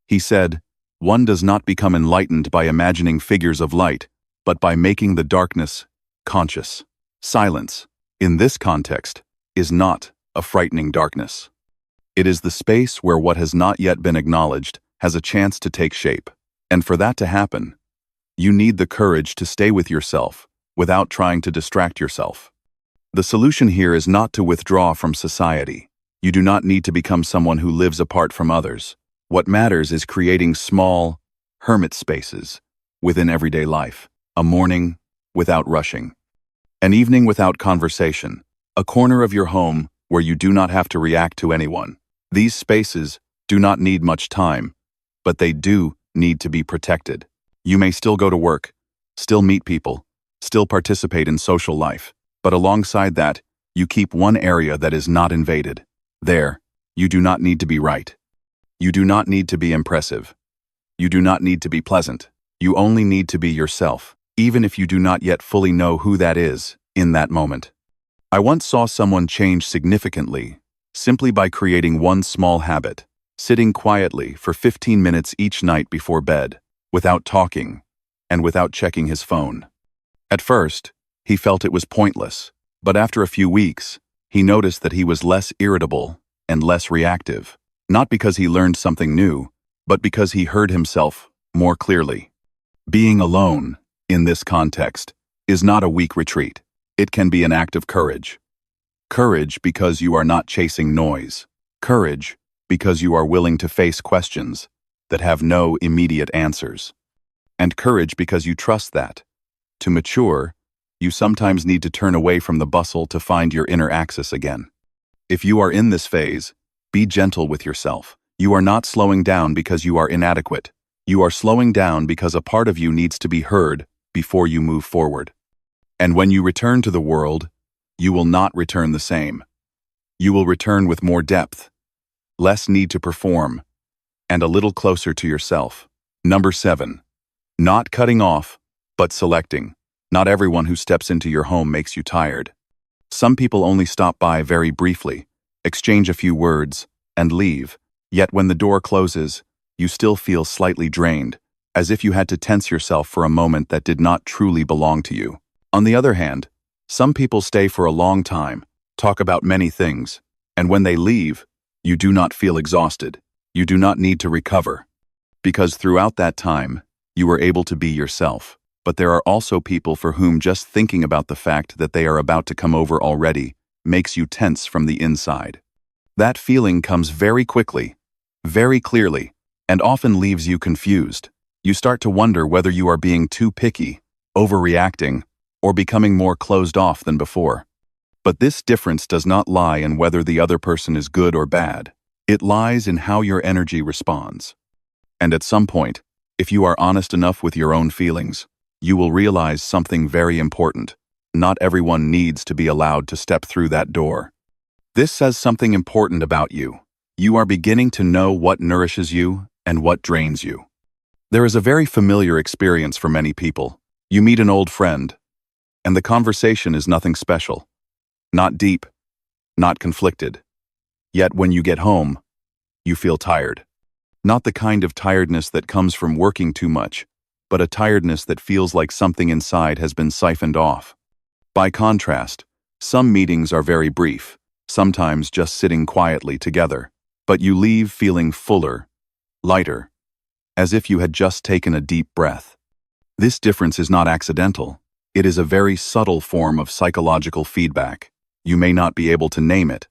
He said, "One does not become enlightened by imagining figures of light, but by making the darkness conscious." Silence, in this context, is not a frightening darkness. It is the space where what has not yet been acknowledged has a chance to take shape. And for that to happen, you need the courage to stay with yourself without trying to distract yourself. The solution here is not to withdraw from society. You do not need to become someone who lives apart from others. What matters is creating small, hermit spaces within everyday life. A morning without rushing. An evening without conversation. A corner of your home where you do not have to react to anyone. These spaces do not need much time, but they do need to be protected. You may still go to work, still meet people, still participate in social life, but alongside that, you keep one area that is not invaded. There, you do not need to be right. You do not need to be impressive. You do not need to be pleasant. You only need to be yourself, even if you do not yet fully know who that is in that moment. I once saw someone change significantly simply by creating one small habit, sitting quietly for 15 minutes each night before bed, without talking and without checking his phone. At first, he felt it was pointless, but after a few weeks, he noticed that he was less irritable and less reactive, not because he learned something new, but because he heard himself more clearly. Being alone, in this context, is not a weak retreat. It can be an act of courage. Courage because you are not chasing noise. Courage because you are willing to face questions that have no immediate answers. And courage because you trust that, to mature, you sometimes need to turn away from the bustle to find your inner axis again. If you are in this phase, be gentle with yourself. You are not slowing down because you are inadequate. You are slowing down because a part of you needs to be heard before you move forward. And when you return to the world, you will not return the same. You will return with more depth, less need to perform, and a little closer to yourself. Number 7. Not cutting off, but selecting. Not everyone who steps into your home makes you tired. Some people only stop by very briefly, exchange a few words, and leave. Yet when the door closes, you still feel slightly drained, as if you had to tense yourself for a moment that did not truly belong to you. On the other hand, some people stay for a long time, talk about many things, and when they leave, you do not feel exhausted. You do not need to recover, because throughout that time, you were able to be yourself. But there are also people for whom just thinking about the fact that they are about to come over already makes you tense from the inside. That feeling comes very quickly, very clearly, and often leaves you confused. You start to wonder whether you are being too picky, overreacting, or becoming more closed off than before. But this difference does not lie in whether the other person is good or bad. It lies in how your energy responds. And at some point, if you are honest enough with your own feelings, you will realize something very important. Not everyone needs to be allowed to step through that door. This says something important about you. You are beginning to know what nourishes you and what drains you. There is a very familiar experience for many people. You meet an old friend, and the conversation is nothing special, not deep, not conflicted. Yet when you get home, you feel tired. Not the kind of tiredness that comes from working too much, but a tiredness that feels like something inside has been siphoned off. By contrast, some meetings are very brief, sometimes just sitting quietly together, but you leave feeling fuller, lighter, as if you had just taken a deep breath. This difference is not accidental. It is a very subtle form of psychological feedback. You may not be able to name it,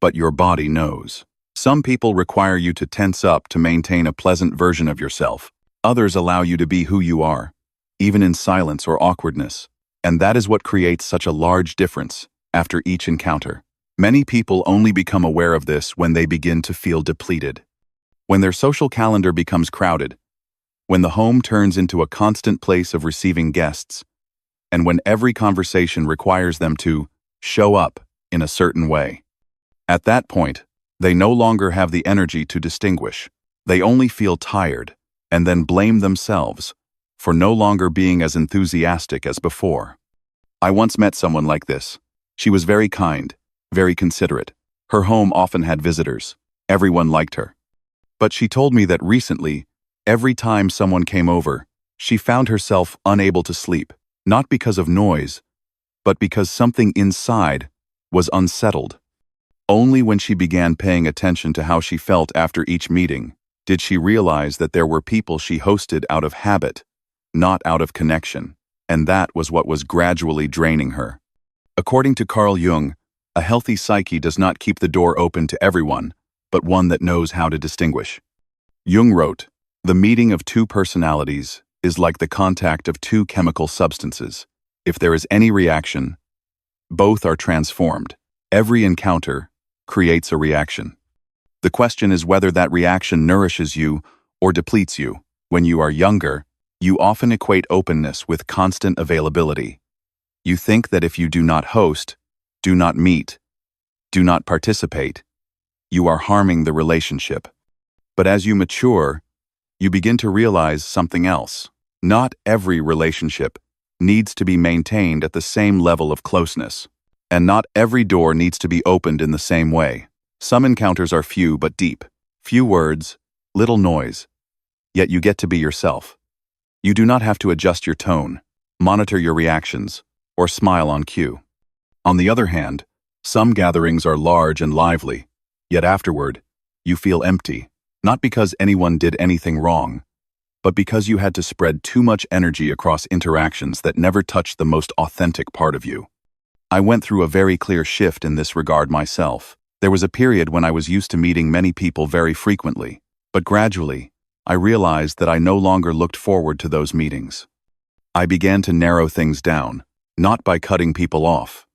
but your body knows. Some people require you to tense up to maintain a pleasant version of yourself. Others allow you to be who you are, even in silence or awkwardness. And that is what creates such a large difference after each encounter. Many people only become aware of this when they begin to feel depleted. When their social calendar becomes crowded, when the home turns into a constant place of receiving guests, and when every conversation requires them to show up in a certain way. At that point, they no longer have the energy to distinguish. They only feel tired, and then blame themselves for no longer being as enthusiastic as before. I once met someone like this. She was very kind, very considerate. Her home often had visitors. Everyone liked her. But she told me that recently, every time someone came over, she found herself unable to sleep, not because of noise, but because something inside was unsettled. Only when she began paying attention to how she felt after each meeting did she realize that there were people she hosted out of habit, not out of connection, and that was what was gradually draining her. According to Carl Jung, a healthy psyche does not keep the door open to everyone, but one that knows how to distinguish. Jung wrote, "The meeting of two personalities is like the contact of two chemical substances. If there is any reaction, both are transformed. Every encounter creates a reaction. The question is whether that reaction nourishes you or depletes you. When you are younger, you often equate openness with constant availability. You think that if you do not host, do not meet, do not participate, you are harming the relationship. But as you mature, you begin to realize something else. Not every relationship needs to be maintained at the same level of closeness. And not every door needs to be opened in the same way. Some encounters are few but deep. Few words, little noise. Yet you get to be yourself. You do not have to adjust your tone, monitor your reactions, or smile on cue. On the other hand, some gatherings are large and lively, yet afterward, you feel empty, not because anyone did anything wrong, but because you had to spread too much energy across interactions that never touched the most authentic part of you. I went through a very clear shift in this regard myself. There was a period when I was used to meeting many people very frequently, but gradually, I realized that I no longer looked forward to those meetings. I began to narrow things down, not by cutting people off,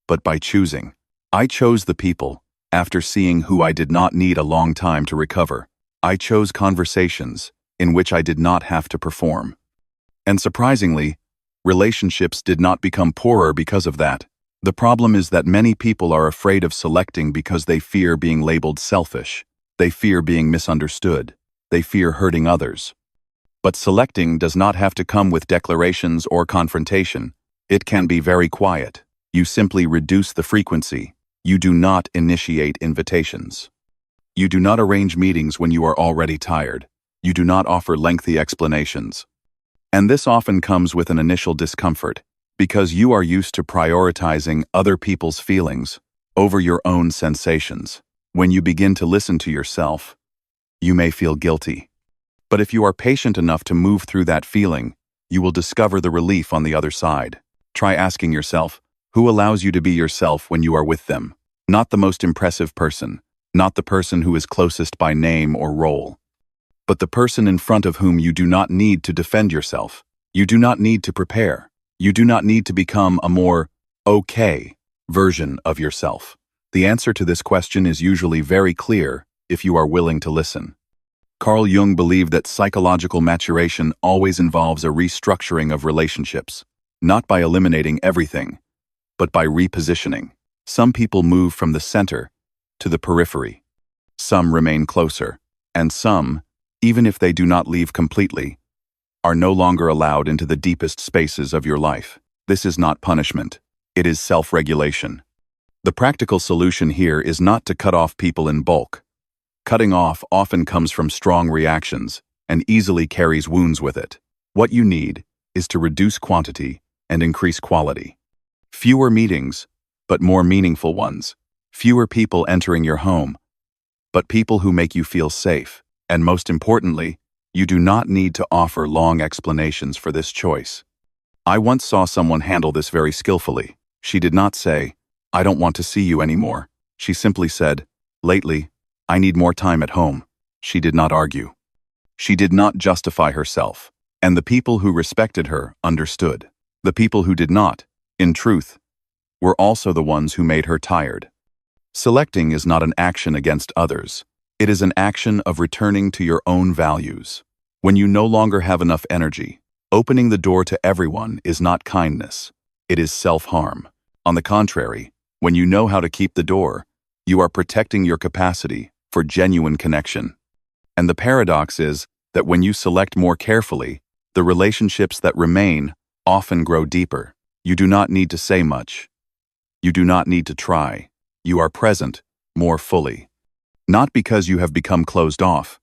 but by choosing. I chose the people, after seeing who I did not need a long time to recover. I chose conversations, in which I did not have to perform. And surprisingly, relationships did not become poorer because of that. The problem is that many people are afraid of selecting because they fear being labeled selfish. They fear being misunderstood. They fear hurting others. But selecting does not have to come with declarations or confrontation. It can be very quiet. You simply reduce the frequency. You do not initiate invitations. You do not arrange meetings when you are already tired. You do not offer lengthy explanations. And this often comes with an initial discomfort, because you are used to prioritizing other people's feelings over your own sensations. When you begin to listen to yourself, you may feel guilty. But if you are patient enough to move through that feeling, you will discover the relief on the other side. Try asking yourself, who allows you to be yourself when you are with them? Not the most impressive person, not the person who is closest by name or role, but the person in front of whom you do not need to defend yourself. You do not need to prepare. You do not need to become a more okay version of yourself. The answer to this question is usually very clear if you are willing to listen. Carl Jung believed that psychological maturation always involves a restructuring of relationships, not by eliminating everything, but by repositioning. Some people move from the center to the periphery. Some remain closer, and some, even if they do not leave completely, are no longer allowed into the deepest spaces of your life. This is not punishment. It is self-regulation. The practical solution here is not to cut off people in bulk. Cutting off often comes from strong reactions and easily carries wounds with it. What you need is to reduce quantity and increase quality. Fewer meetings, but more meaningful ones. Fewer people entering your home, but people who make you feel safe. And most importantly, you do not need to offer long explanations for this choice. I once saw someone handle this very skillfully. She did not say, "I don't want to see you anymore." She simply said, "Lately, I need more time at home." She did not argue. She did not justify herself. And the people who respected her understood. The people who did not, in truth, were also the ones who made her tired. Selecting is not an action against others. It is an action of returning to your own values. When you no longer have enough energy, opening the door to everyone is not kindness. It is self-harm. On the contrary, when you know how to keep the door, you are protecting your capacity for genuine connection. And the paradox is that when you select more carefully, the relationships that remain often grow deeper. You do not need to say much. You do not need to try. You are present more fully. Not because you have become closed off,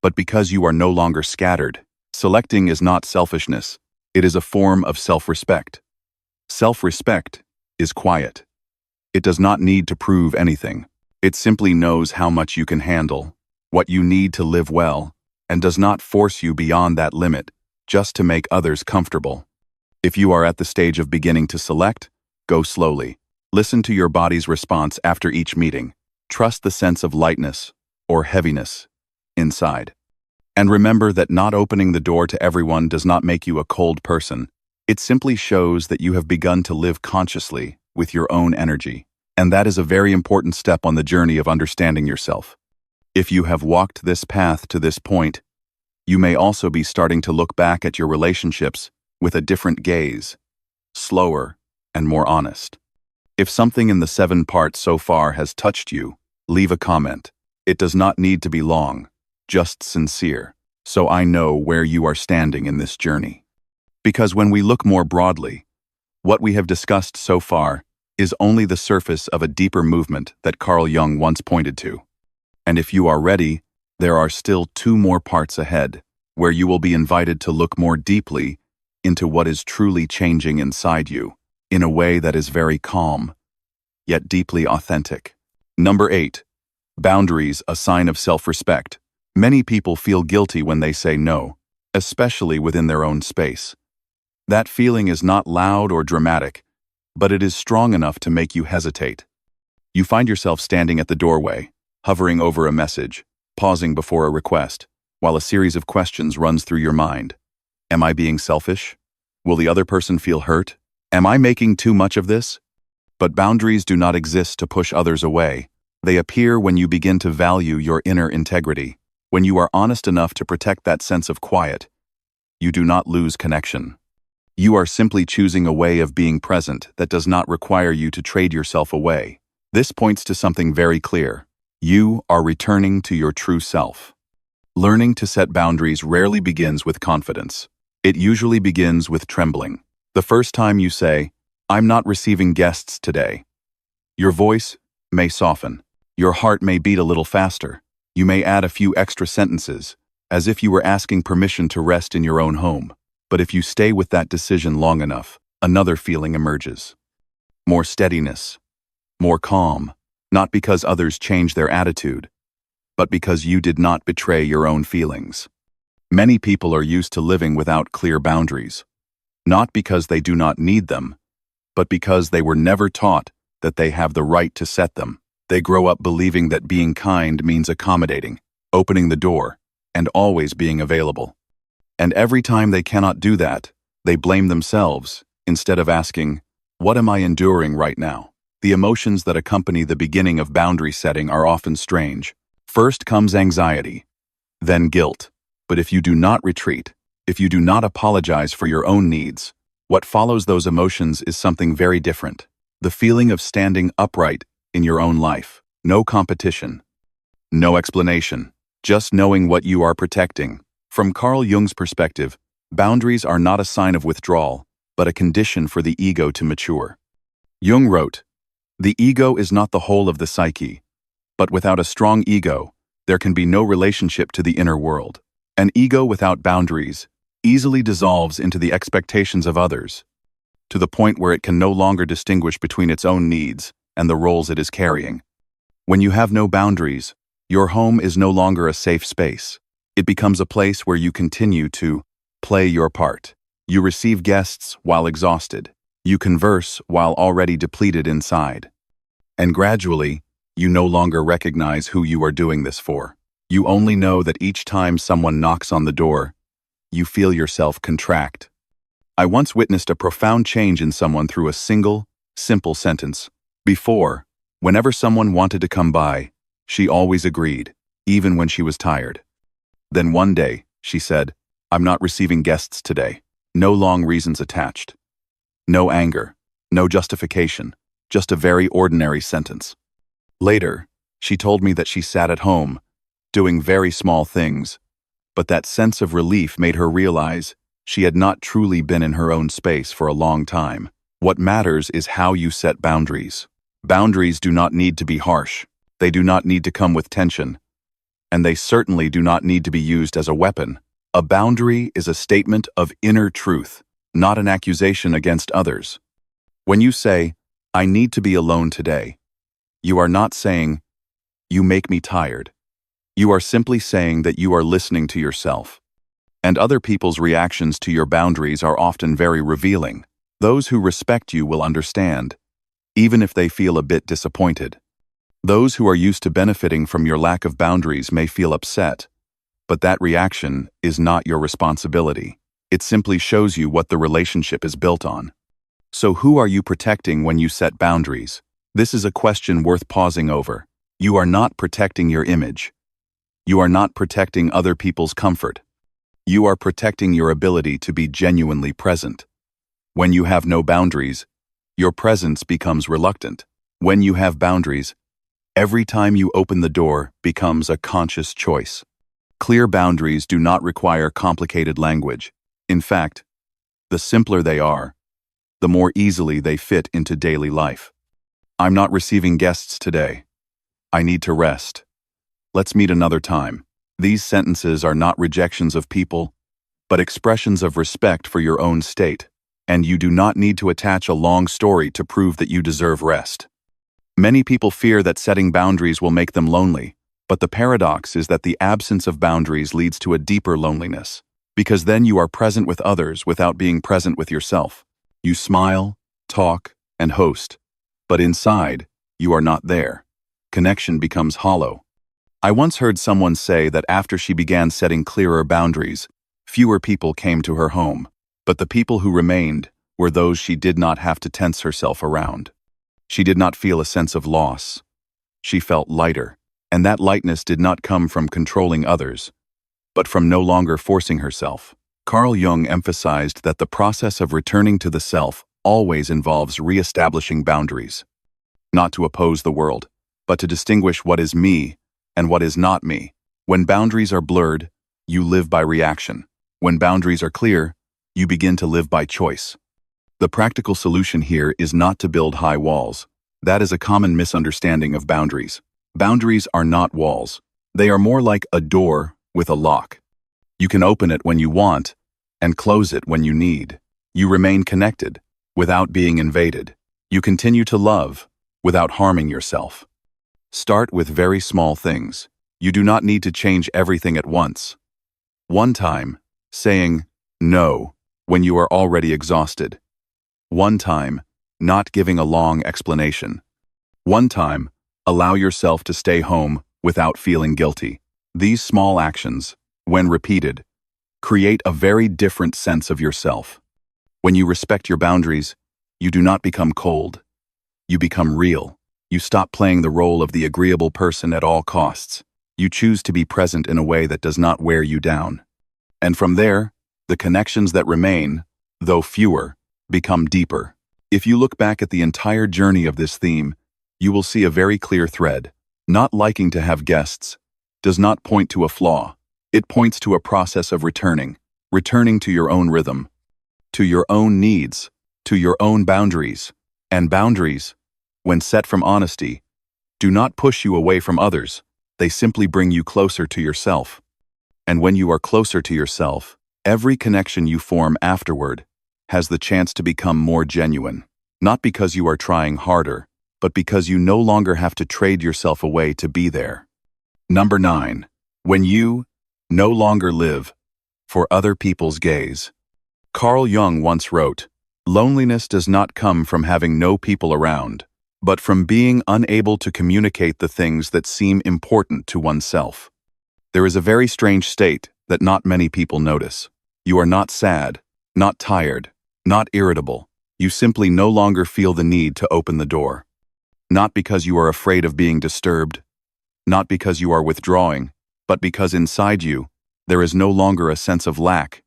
but because you are no longer scattered. Selecting is not selfishness. It is a form of self-respect. Self-respect is quiet. It does not need to prove anything. It simply knows how much you can handle, what you need to live well, and does not force you beyond that limit just to make others comfortable. If you are at the stage of beginning to select, go slowly. Listen to your body's response after each meeting. Trust the sense of lightness or heaviness inside. And remember that not opening the door to everyone does not make you a cold person. It simply shows that you have begun to live consciously with your own energy. And that is a very important step on the journey of understanding yourself. If you have walked this path to this point, you may also be starting to look back at your relationships with a different gaze, slower and more honest. If something in the 7 parts so far has touched you, leave a comment. It does not need to be long, just sincere, so I know where you are standing in this journey. Because when we look more broadly, what we have discussed so far is only the surface of a deeper movement that Carl Jung once pointed to. And if you are ready, there are still 2 more parts ahead, where you will be invited to look more deeply into what is truly changing inside you, in a way that is very calm, yet deeply authentic. Number 8. Boundaries, a sign of self-respect. Many people feel guilty when they say no, especially within their own space. That feeling is not loud or dramatic, but it is strong enough to make you hesitate. You find yourself standing at the doorway, hovering over a message, pausing before a request, while a series of questions runs through your mind. Am I being selfish? Will the other person feel hurt? Am I making too much of this? But boundaries do not exist to push others away. They appear when you begin to value your inner integrity, when you are honest enough to protect that sense of quiet. You do not lose connection. You are simply choosing a way of being present that does not require you to trade yourself away. This points to something very clear. You are returning to your true self. Learning to set boundaries rarely begins with confidence. It usually begins with trembling. The first time you say, "I'm not receiving guests today," your voice may soften. Your heart may beat a little faster. You may add a few extra sentences, as if you were asking permission to rest in your own home. But if you stay with that decision long enough, another feeling emerges. More steadiness, more calm, not because others change their attitude, but because you did not betray your own feelings. Many people are used to living without clear boundaries, not because they do not need them, but because they were never taught that they have the right to set them. They grow up believing that being kind means accommodating, opening the door, and always being available. And every time they cannot do that, they blame themselves instead of asking, "What am I enduring right now?" The emotions that accompany the beginning of boundary setting are often strange. First comes anxiety, then guilt. But if you do not retreat, if you do not apologize for your own needs, what follows those emotions is something very different. The feeling of standing upright in your own life. No competition. No explanation. Just knowing what you are protecting. From Carl Jung's perspective, boundaries are not a sign of withdrawal, but a condition for the ego to mature. Jung wrote, "The ego is not the whole of the psyche, but without a strong ego, there can be no relationship to the inner world. An ego without boundaries easily dissolves into the expectations of others, to the point where it can no longer distinguish between its own needs and the roles it is carrying. When you have no boundaries, your home is no longer a safe space. It becomes a place where you continue to play your part. You receive guests while exhausted. You converse while already depleted inside. And gradually, you no longer recognize who you are doing this for. You only know that each time someone knocks on the door, you feel yourself contract. I once witnessed a profound change in someone through a single, simple sentence. Before, whenever someone wanted to come by, she always agreed, even when she was tired. Then one day, she said, "I'm not receiving guests today." No long reasons attached. No anger, no justification, just a very ordinary sentence. Later, she told me that she sat at home, doing very small things, but that sense of relief made her realize she had not truly been in her own space for a long time. What matters is how you set boundaries. Boundaries do not need to be harsh. They do not need to come with tension. And they certainly do not need to be used as a weapon. A boundary is a statement of inner truth, not an accusation against others. When you say, "I need to be alone today," you are not saying, "You make me tired." You are simply saying that you are listening to yourself. And other people's reactions to your boundaries are often very revealing. Those who respect you will understand, even if they feel a bit disappointed. Those who are used to benefiting from your lack of boundaries may feel upset, but that reaction is not your responsibility. It simply shows you what the relationship is built on. So who are you protecting when you set boundaries? This is a question worth pausing over. You are not protecting your image. You are not protecting other people's comfort. You are protecting your ability to be genuinely present. When you have no boundaries, your presence becomes reluctant. When you have boundaries, every time you open the door becomes a conscious choice. Clear boundaries do not require complicated language. In fact, the simpler they are, the more easily they fit into daily life. "I'm not receiving guests today. I need to rest. Let's meet another time." These sentences are not rejections of people, but expressions of respect for your own state, and you do not need to attach a long story to prove that you deserve rest. Many people fear that setting boundaries will make them lonely, but the paradox is that the absence of boundaries leads to a deeper loneliness, because then you are present with others without being present with yourself. You smile, talk, and host, but inside, you are not there. Connection becomes hollow. I once heard someone say that after she began setting clearer boundaries, fewer people came to her home, but the people who remained were those she did not have to tense herself around. She did not feel a sense of loss. She felt lighter, and that lightness did not come from controlling others, but from no longer forcing herself. Carl Jung emphasized that the process of returning to the self always involves re-establishing boundaries, not to oppose the world, but to distinguish what is me and what is not me. When boundaries are blurred, you live by reaction. When boundaries are clear, you begin to live by choice. The practical solution here is not to build high walls. That is a common misunderstanding of boundaries. Boundaries are not walls. They are more like a door with a lock. You can open it when you want and close it when you need. You remain connected without being invaded. You continue to love without harming yourself. Start with very small things. You do not need to change everything at once. One time, saying no when you are already exhausted. One time, not giving a long explanation. One time, allow yourself to stay home without feeling guilty. These small actions, when repeated, create a very different sense of yourself. When you respect your boundaries, you do not become cold. You become real. You stop playing the role of the agreeable person at all costs. You choose to be present in a way that does not wear you down. And from there, the connections that remain, though fewer, become deeper. If you look back at the entire journey of this theme, you will see a very clear thread. Not liking to have guests does not point to a flaw. It points to a process of returning to your own rhythm, to your own needs, to your own boundaries. And boundaries, when set from honesty, do not push you away from others. They simply bring you closer to yourself. And when you are closer to yourself, every connection you form afterward has the chance to become more genuine. Not because you are trying harder, but because you no longer have to trade yourself away to be there. Number 9. When you no longer live for other people's gaze. Carl Jung once wrote, "Loneliness does not come from having no people around, but from being unable to communicate the things that seem important to oneself." There is a very strange state that not many people notice. You are not sad, not tired, not irritable. You simply no longer feel the need to open the door. Not because you are afraid of being disturbed, not because you are withdrawing, but because inside you, there is no longer a sense of lack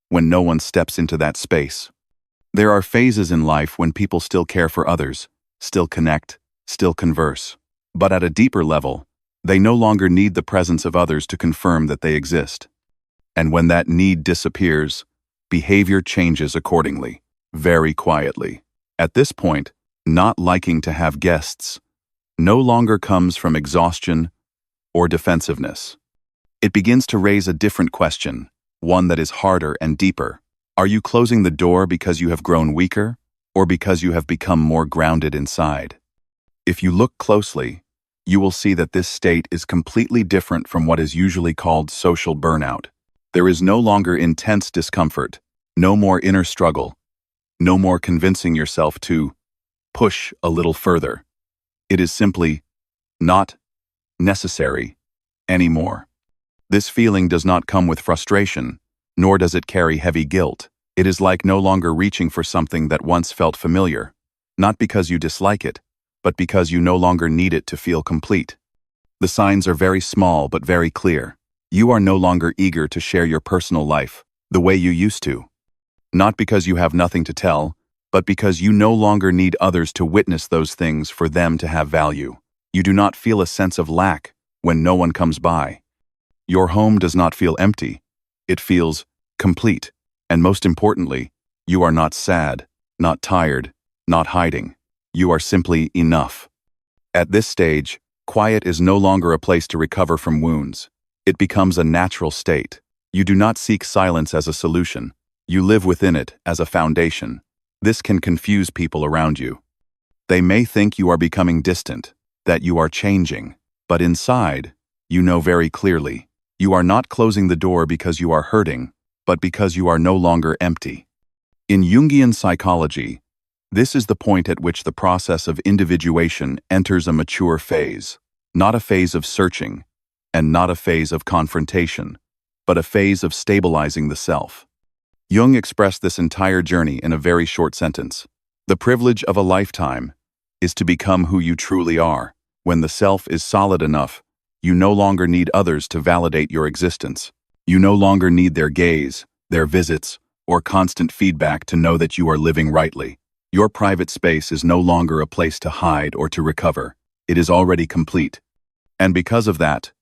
when no one steps into that space. There are phases in life when people still care for others, still connect, still converse. But at a deeper level, they no longer need the presence of others to confirm that they exist. And when that need disappears, behavior changes accordingly, very quietly. At this point, not liking to have guests no longer comes from exhaustion or defensiveness. It begins to raise a different question, one that is harder and deeper. Are you closing the door because you have grown weaker, or because you have become more grounded inside? If you look closely, you will see that this state is completely different from what is usually called social burnout. There is no longer intense discomfort, no more inner struggle, no more convincing yourself to push a little further. It is simply not necessary anymore. This feeling does not come with frustration, nor does it carry heavy guilt. It is like no longer reaching for something that once felt familiar, not because you dislike it, but because you no longer need it to feel complete. The signs are very small but very clear. You are no longer eager to share your personal life the way you used to. Not because you have nothing to tell, but because you no longer need others to witness those things for them to have value. You do not feel a sense of lack when no one comes by. Your home does not feel empty. It feels complete. And most importantly, you are not sad, not tired, not hiding. You are simply enough. At this stage, quiet is no longer a place to recover from wounds. It becomes a natural state. You do not seek silence as a solution. You live within it as a foundation. This can confuse people around you. They may think you are becoming distant, that you are changing, but inside, you know very clearly, you are not closing the door because you are hurting, but because you are no longer empty. In Jungian psychology, This is the point at which the process of individuation enters a mature phase, not a phase of searching, and not a phase of confrontation, but a phase of stabilizing the self. Jung expressed this entire journey in a very short sentence. The privilege of a lifetime is to become who you truly are. When the self is solid enough, you no longer need others to validate your existence. You no longer need their gaze, their visits, or constant feedback to know that you are living rightly. Your private space is no longer a place to hide or to recover. It is already complete. And because of that,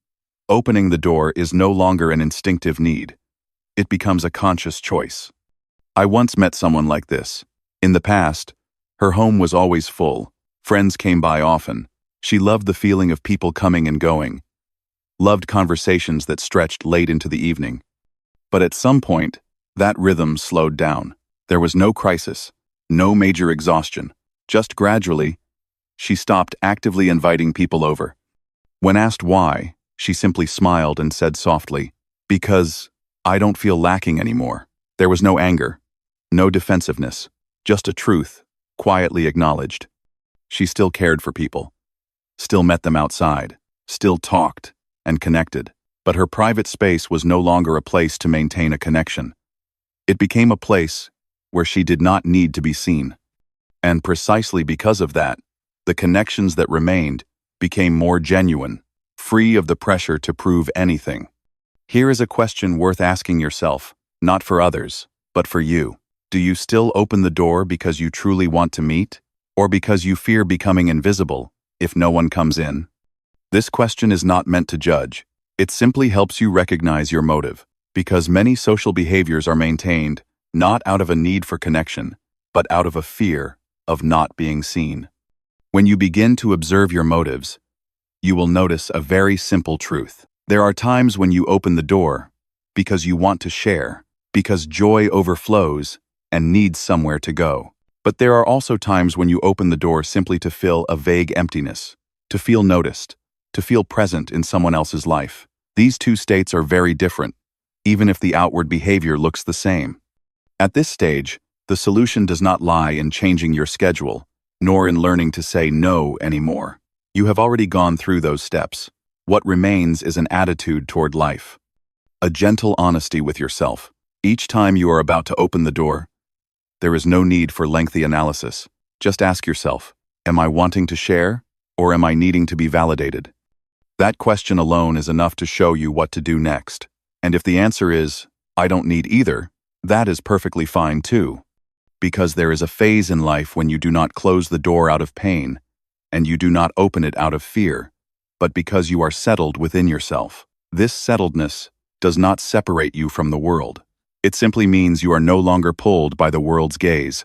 opening the door is no longer an instinctive need. It becomes a conscious choice. I once met someone like this. In the past, her home was always full. Friends came by often. She loved the feeling of people coming and going, loved conversations that stretched late into the evening. But at some point, that rhythm slowed down. There was no crisis, no major exhaustion. Just gradually, she stopped actively inviting people over. When asked why, she simply smiled and said softly, "Because I don't feel lacking anymore." There was no anger, no defensiveness, just a truth, quietly acknowledged. She still cared for people, still met them outside, still talked and connected, but her private space was no longer a place to maintain a connection. It became a place where she did not need to be seen. And precisely because of that, the connections that remained became more genuine, free of the pressure to prove anything. Here is a question worth asking yourself, not for others, but for you. Do you still open the door because you truly want to meet, or because you fear becoming invisible if no one comes in? This question is not meant to judge. It simply helps you recognize your motive, because many social behaviors are maintained not out of a need for connection, but out of a fear of not being seen. When you begin to observe your motives, you will notice a very simple truth. There are times when you open the door because you want to share, because joy overflows and needs somewhere to go. But there are also times when you open the door simply to fill a vague emptiness, to feel noticed, to feel present in someone else's life. These two states are very different, even if the outward behavior looks the same. At this stage, the solution does not lie in changing your schedule, nor in learning to say no anymore. You have already gone through those steps. What remains is an attitude toward life, a gentle honesty with yourself. Each time you are about to open the door, there is no need for lengthy analysis. Just ask yourself, am I wanting to share, or am I needing to be validated? That question alone is enough to show you what to do next. And if the answer is, I don't need either, that is perfectly fine too. Because there is a phase in life when you do not close the door out of pain, and you do not open it out of fear, but because you are settled within yourself. This settledness does not separate you from the world. It simply means you are no longer pulled by the world's gaze.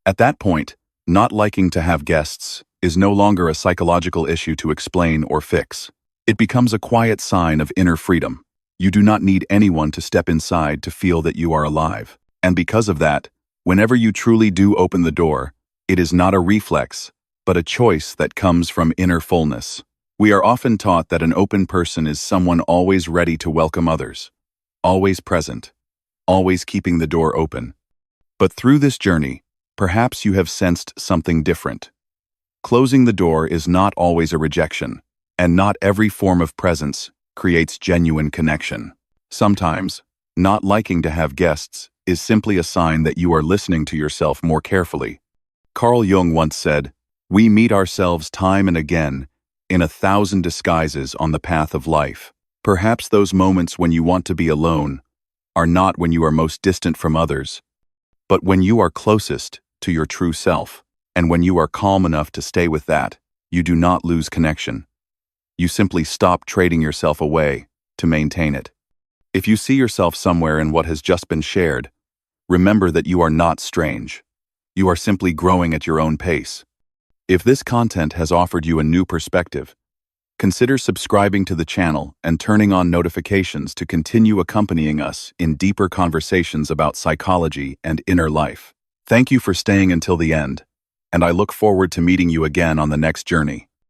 At that point, not liking to have guests is no longer a psychological issue to explain or fix. It becomes a quiet sign of inner freedom. You do not need anyone to step inside to feel that you are alive. And because of that, whenever you truly do open the door, it is not a reflex, but a choice that comes from inner fullness. We are often taught that an open person is someone always ready to welcome others, always present, always keeping the door open. But through this journey, perhaps you have sensed something different. Closing the door is not always a rejection, and not every form of presence creates genuine connection. Sometimes, not liking to have guests is simply a sign that you are listening to yourself more carefully. Carl Jung once said, "We meet ourselves time and again in 1,000 disguises on the path of life." Perhaps those moments when you want to be alone are not when you are most distant from others, but when you are closest to your true self. And when you are calm enough to stay with that, you do not lose connection. You simply stop trading yourself away to maintain it. If you see yourself somewhere in what has just been shared, remember that you are not strange. You are simply growing at your own pace. If this content has offered you a new perspective, consider subscribing to the channel and turning on notifications to continue accompanying us in deeper conversations about psychology and inner life. Thank you for staying until the end, and I look forward to meeting you again on the next journey.